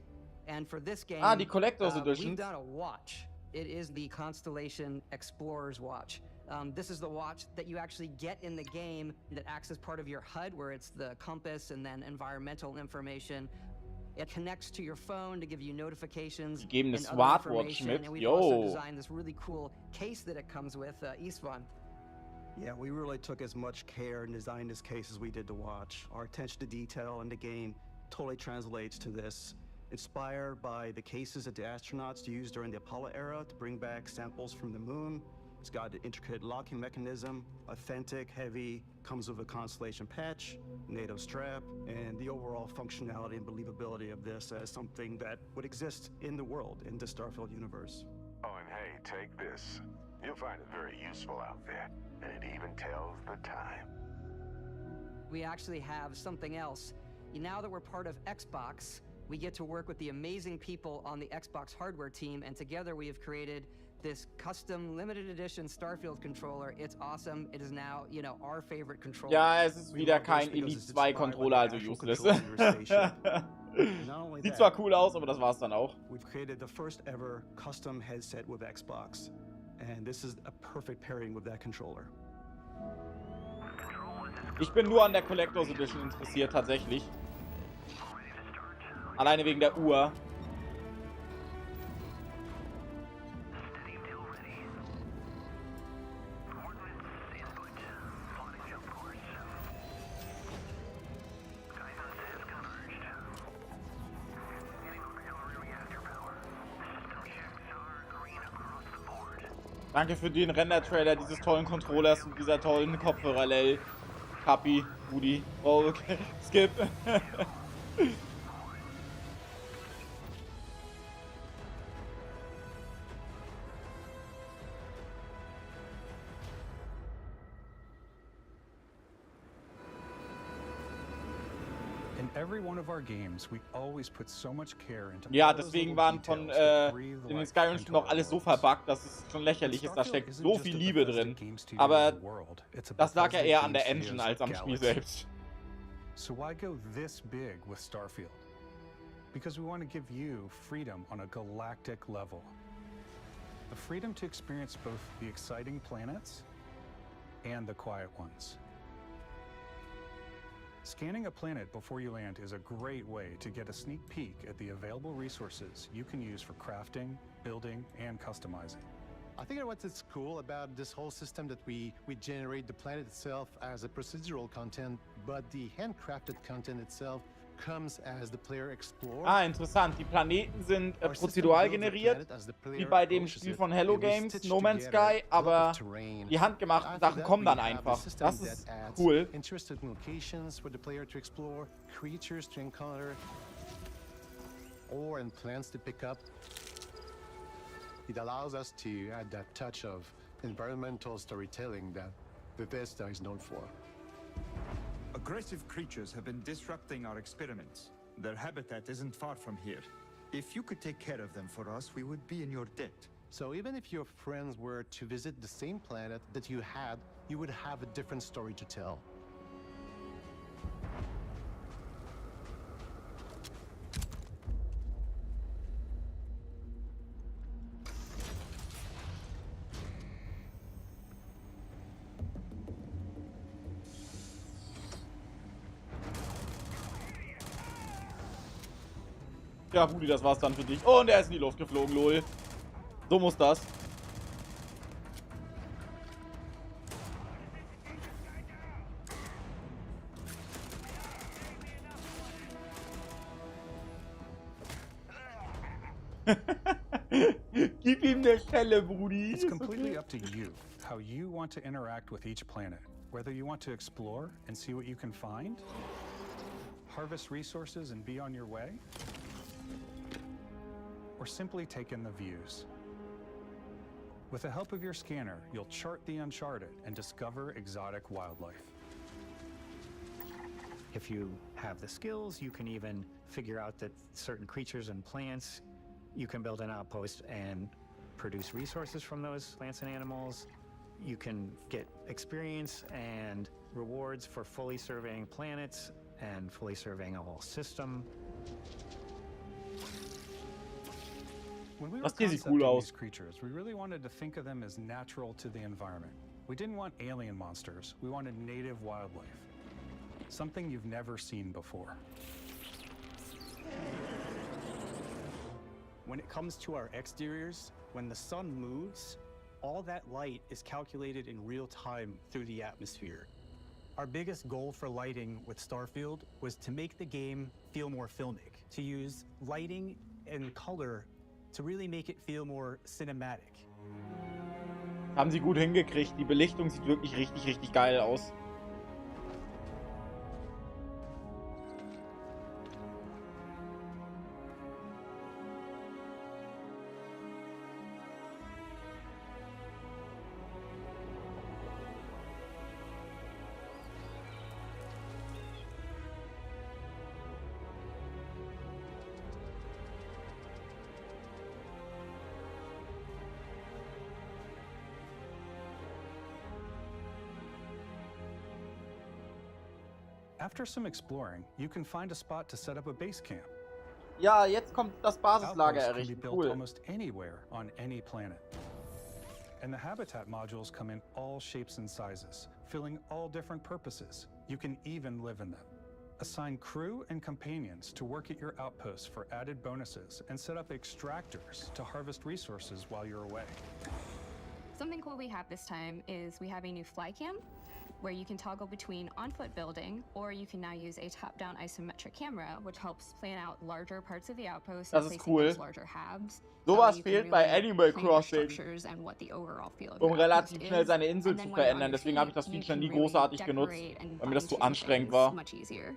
And for this game, Die Collector's we've Editions. done a watch. It is the Constellation Explorer's Watch. This is the watch that you actually get in the game that acts as part of your HUD, where it's the compass and then environmental information. It connects to your phone to give you notifications Die geben eine and other Smartwatch information. mit. And we've also Yo. designed this really cool case that it comes with, Istvan. Yeah, we really took as much care and designed this case as we did the watch. Our attention to detail in the game totally translates to this. Inspired by the cases that the astronauts used during the Apollo era to bring back samples from the moon. It's got an intricate locking mechanism, authentic, heavy, comes with a Constellation patch, NATO strap, and the overall functionality and believability of this as something that would exist in the world, in the Starfield universe. Oh, and hey, take this. You'll find it very useful out there, and it even tells the time. We actually have something else. Now that we're part of Xbox, we get to work with the amazing people on the Xbox hardware team, and together we have created this custom limited edition Starfield controller. It's awesome. It is now, you know, our favorite controller. Ja, es ist wieder kein Elite 2 Controller, also useless. Sieht zwar cool aus, aber das war's dann auch. We've created the first ever custom headset with Xbox, and this is a perfect pairing with that controller. Ich bin nur an der Collector's Edition interessiert, tatsächlich. Alleine wegen der Uhr. Danke für den Render-Trailer dieses tollen Controllers und dieser tollen Kopfhörer, Lel. Kapi, Rudi. Oh, okay. Skip. Ja, deswegen waren von in den Skyrim noch alles so verbuggt, dass es schon lächerlich ist. Da steckt so viel Liebe drin. Aber das lag ja eher an der Engine als am Spiel selbst. So why go this big with Starfield? Because we want to give you freedom on a galactic level. The freedom to experience both the exciting planets and the quiet ones. Scanning a planet before you land is a great way to get a sneak peek at the available resources you can use for crafting, building, and customizing. I think what's cool about this whole system that we generate the planet itself as a procedural content, but the handcrafted content itself comes as the player explores. Ah, interessant. Die Planeten sind prozedural generiert, wie bei dem Spiel von Hello Games, No Man's Sky, aber die handgemachten Sachen kommen dann einfach. Das ist cool. Interesting locations for the player to explore, creatures to encounter, ore and plants to pick up. It allows us to add that touch of environmental storytelling that Bethesda is known for. Aggressive creatures have been disrupting our experiments. Their habitat isn't far from here. If you could take care of them for us, we would be in your debt. So even if your friends were to visit the same planet that you had, you would have a different story to tell. Ja, Rudi, das war's dann für dich. Und er ist in die Luft geflogen, lol. So muss das. Gib ihm eine Schelle, Brudi. It's completely up to you how you want to interact with each planet. Whether you want to explore and see what you can find, harvest resources and be on your way, or simply take in the views. With the help of your scanner, you'll chart the uncharted and discover exotic wildlife. If you have the skills, you can even figure out that certain creatures and plants, you can build an outpost and produce resources from those plants and animals. You can get experience and rewards for fully surveying planets and fully surveying a whole system. When we were Das hier sieht concepting cool aus. these creatures, we really wanted to think of them as natural to the environment. We didn't want alien monsters. We wanted native wildlife. Something you've never seen before. When it comes to our exteriors, when the sun moves, all that light is calculated in real time through the atmosphere. Our biggest goal for lighting with Starfield was to make the game feel more filmic, to use lighting and color to really make it feel more cinematic. Haben sie gut hingekriegt. Die Belichtung sieht wirklich richtig, richtig geil aus. After some exploring, you can find a spot to set up a base camp. Ja, jetzt kommt das Basislager Outposts can be errichten. built Cool. almost anywhere on any planet. And the habitat modules come in all shapes and sizes, filling all different purposes. You can even live in them. Assign crew and companions to work at your outposts for added bonuses and set up extractors to harvest resources while you're away. Something cool we have this time is we have a new fly cam where you can toggle between on-foot building, or you can now use a top-down isometric camera, which helps plan out larger parts of the outpost Das and ist placing cool. those larger halves. Sowas you can fehlt bei really Animal plan your Crossing, structures and what the overall feel of your relativ outpost schnell is. seine Insel And zu then when you're on verändern. your Deswegen habe ich feet, das you Feature can nie really großartig genutzt, decorate and weil mir das zu fine-tune anstrengend things war. much easier.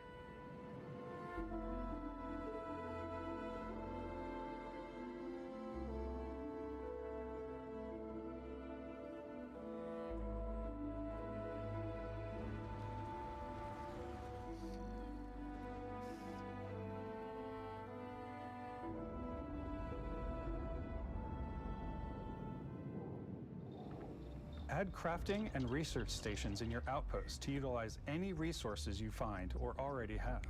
Add crafting and research stations in your outposts to utilize any resources you find or already have.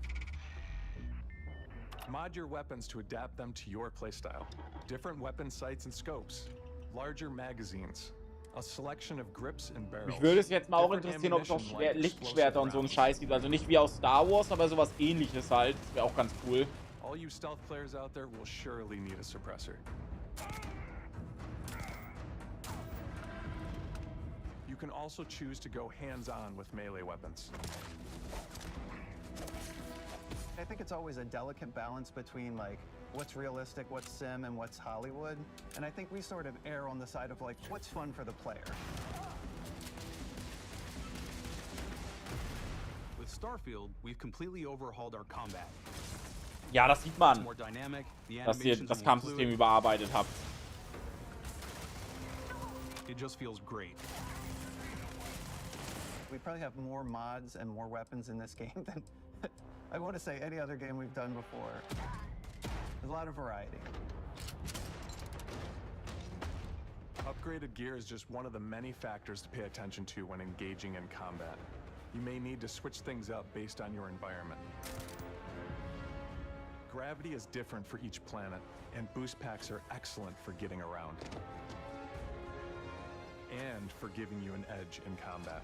Mod your weapons to adapt them to your playstyle. Different weapon sights and scopes, larger magazines, a selection of grips and barrels. Mich würde es jetzt mal auch different interessieren, ob es auch ammunition like Lichtschwerter und so einen explosive Scheiß gibt. Also nicht wie aus Star Wars, aber sowas ähnliches halt. Das wäre auch ganz cool. rounds. All you stealth players out there will surely need a suppressor. You can also choose to go hands-on with melee weapons. I think it's always a delicate balance between like what's realistic, what's sim, and what's Hollywood. And I think we sort of err on the side of like what's fun for the player. With Starfield, we've completely overhauled our combat. Ja, das sieht It's man, more dynamic, the dass ihr animations das are more Kampfsystem fluid. überarbeitet habt. It just feels great. We probably have more mods and more weapons in this game than I want to say any other game we've done before. There's a lot of variety. Upgraded gear is just one of the many factors to pay attention to when engaging in combat. You may need to switch things up based on your environment. Gravity is different for each planet, and boost packs are excellent for getting around. And for giving you an edge in combat.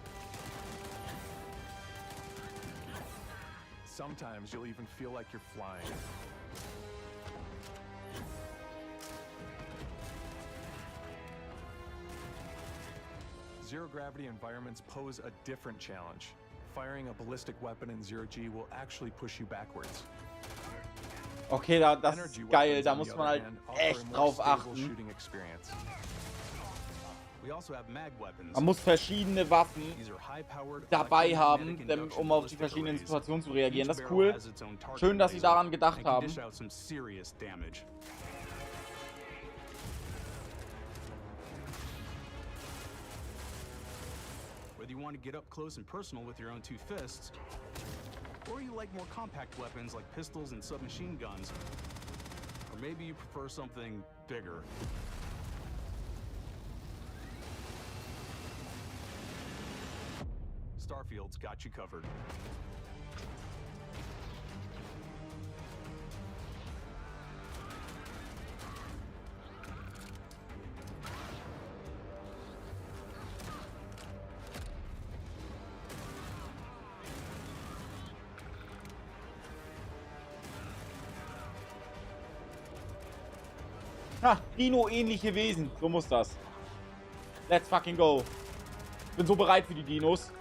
Sometimes you'll even feel like you're flying. Zero-gravity environments pose a different challenge. Firing a ballistic weapon in zero-G will actually push you backwards. Okay, das Energy ist geil. weapons, Da on muss the man other halt hand, offer a echt more drauf stable achten. shooting experience. We also have mag weapons. Man muss verschiedene Waffen These are high-powered dabei haben, electromagnetic induction um auf die ballistic verschiedenen arrays. Situationen zu reagieren. Each Das ist barrel cool. has its own target Schön, dass sie laser daran gedacht and can haben. dish out some serious damage. Whether you want to get up close and personal with your own two fists, or you like more compact weapons like pistols and submachine guns, or maybe you prefer something bigger. Starfield's got you covered. Ha, Dino-ähnliche Wesen. So muss das. Let's fucking go. Bin so bereit für die Dinos.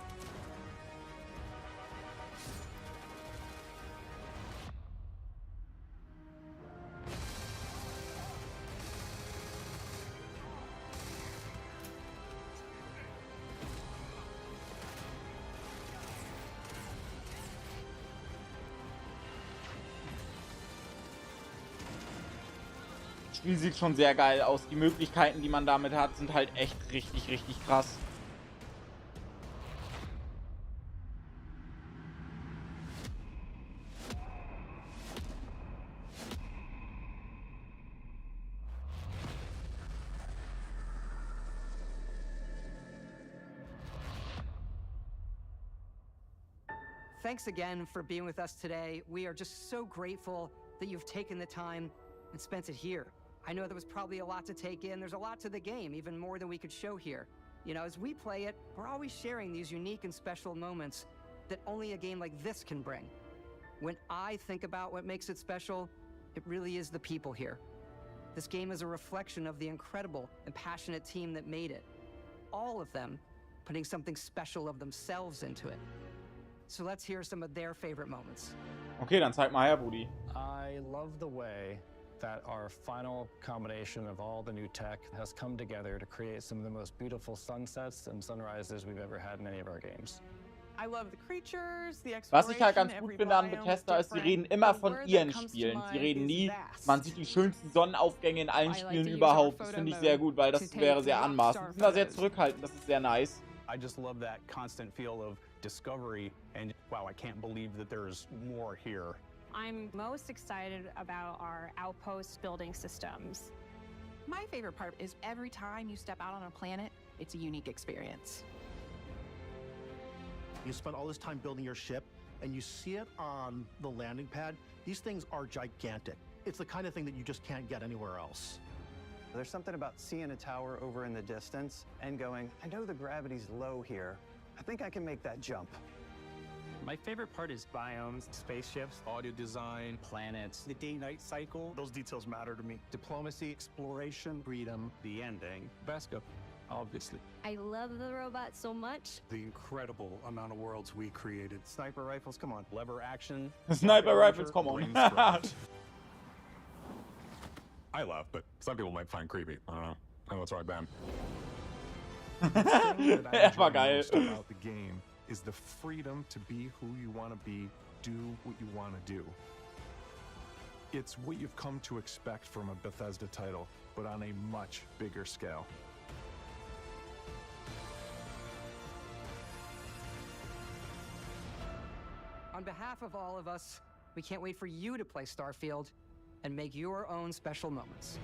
Das Spiel sieht schon sehr geil aus. Die Möglichkeiten, die man damit hat, sind halt echt richtig, richtig krass. Thanks again for being with us today. We are just so grateful that you've taken the time and spent it here. I know there was probably a lot to take in. There's a lot to the game, even more than we could show here. You know, as we play it, we're always sharing these unique and special moments that only a game like this can bring. When I think about what makes it special, it really is the people here. This game is a reflection of the incredible and passionate team that made it. All of them putting something special of themselves into it. So let's hear some of their favorite moments. Okay, dann zeig mal her, Budi. I love the way that our final combination of all the new tech has come together to create some of the most beautiful sunsets and sunrises we've ever had in any of our games. I love the creatures, the Was ich halt exploration, ganz every gut finde an biome is Bethesda ist, sie different, reden immer but von where ihren that comes to Spielen. Sie mind reden is nie, vast. man sieht die schönsten Sonnenaufgänge in allen I like Spielen to use überhaupt. our Das photo finde ich mode sehr gut, weil to das take wäre sehr rockstar anmaßend. Sie sind da sehr photos. zurückhaltend, das ist sehr nice. I just love that constant feel of discovery and wow, I can't believe that there's more here. I'm most excited about our outpost building systems. My favorite part is every time you step out on a planet, it's a unique experience. You spend all this time building your ship, and you see it on the landing pad. These things are gigantic. It's the kind of thing that you just can't get anywhere else. There's something about seeing a tower over in the distance and going, I know the gravity's low here. I think I can make that jump. My favorite part is biomes, spaceships, Audio design, planets, the day-night cycle, Those details matter to me. diplomacy, exploration, freedom, the ending. Vasco, obviously. I love the robot so much. The incredible amount of worlds we created. Sniper rifles, come on. Lever action. Sniper rifles, come on. I love, but some people might find creepy. I don't know. I know it's right, Ben. War geil. About the game is the freedom to be who you want to be, do what you want to do. It's what you've come to expect from a Bethesda title, but on a much bigger scale. On behalf of all of us, we can't wait for you to play Starfield and make your own special moments.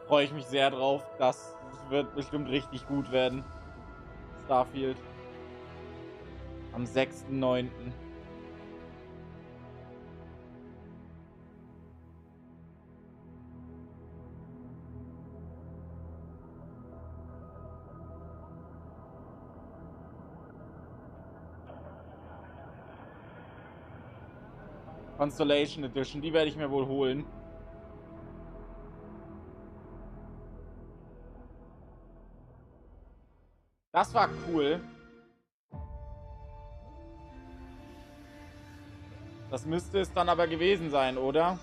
Freue ich mich sehr drauf. Das wird bestimmt richtig gut werden. Starfield. Am 6.9. Constellation Edition, die werde ich mir wohl holen. Das war cool. Das müsste es dann aber gewesen sein, oder?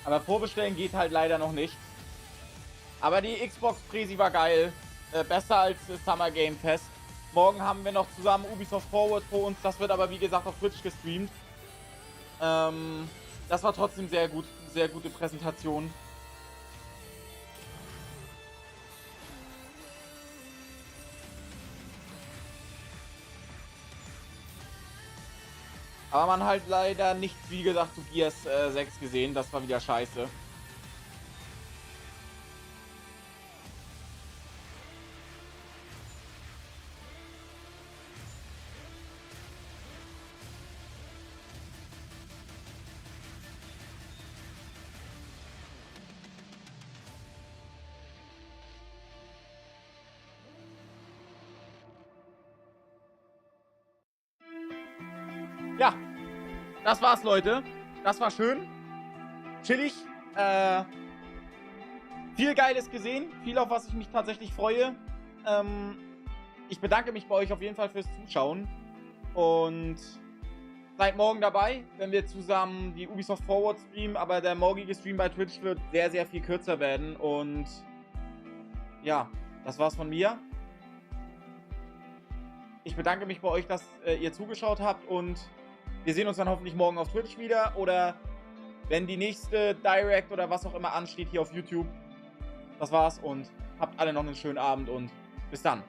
Aber vorbestellen geht halt leider noch nicht. Aber die Xbox Presi war geil. Besser als das Summer Game Fest. Morgen haben wir noch zusammen Ubisoft Forward vor uns. Das wird aber wie gesagt auf Twitch gestreamt. Das war trotzdem sehr gut. Sehr gute Präsentation. Aber man halt leider nicht, wie gesagt, zu Gears 6 gesehen. Das war wieder scheiße. Ja, das war's, Leute. Das war schön. Chillig. Viel Geiles gesehen. Viel, auf was ich mich tatsächlich freue. Ich bedanke mich bei euch auf jeden Fall fürs Zuschauen. Und seid morgen dabei, wenn wir zusammen die Ubisoft Forward streamen. Aber der morgige Stream bei Twitch wird sehr, sehr viel kürzer werden. Und ja, das war's von mir. Ich bedanke mich bei euch, dass ihr zugeschaut habt und wir sehen uns dann hoffentlich morgen auf Twitch wieder oder wenn die nächste Direct oder was auch immer ansteht hier auf YouTube. Das war's und habt alle noch einen schönen Abend und bis dann.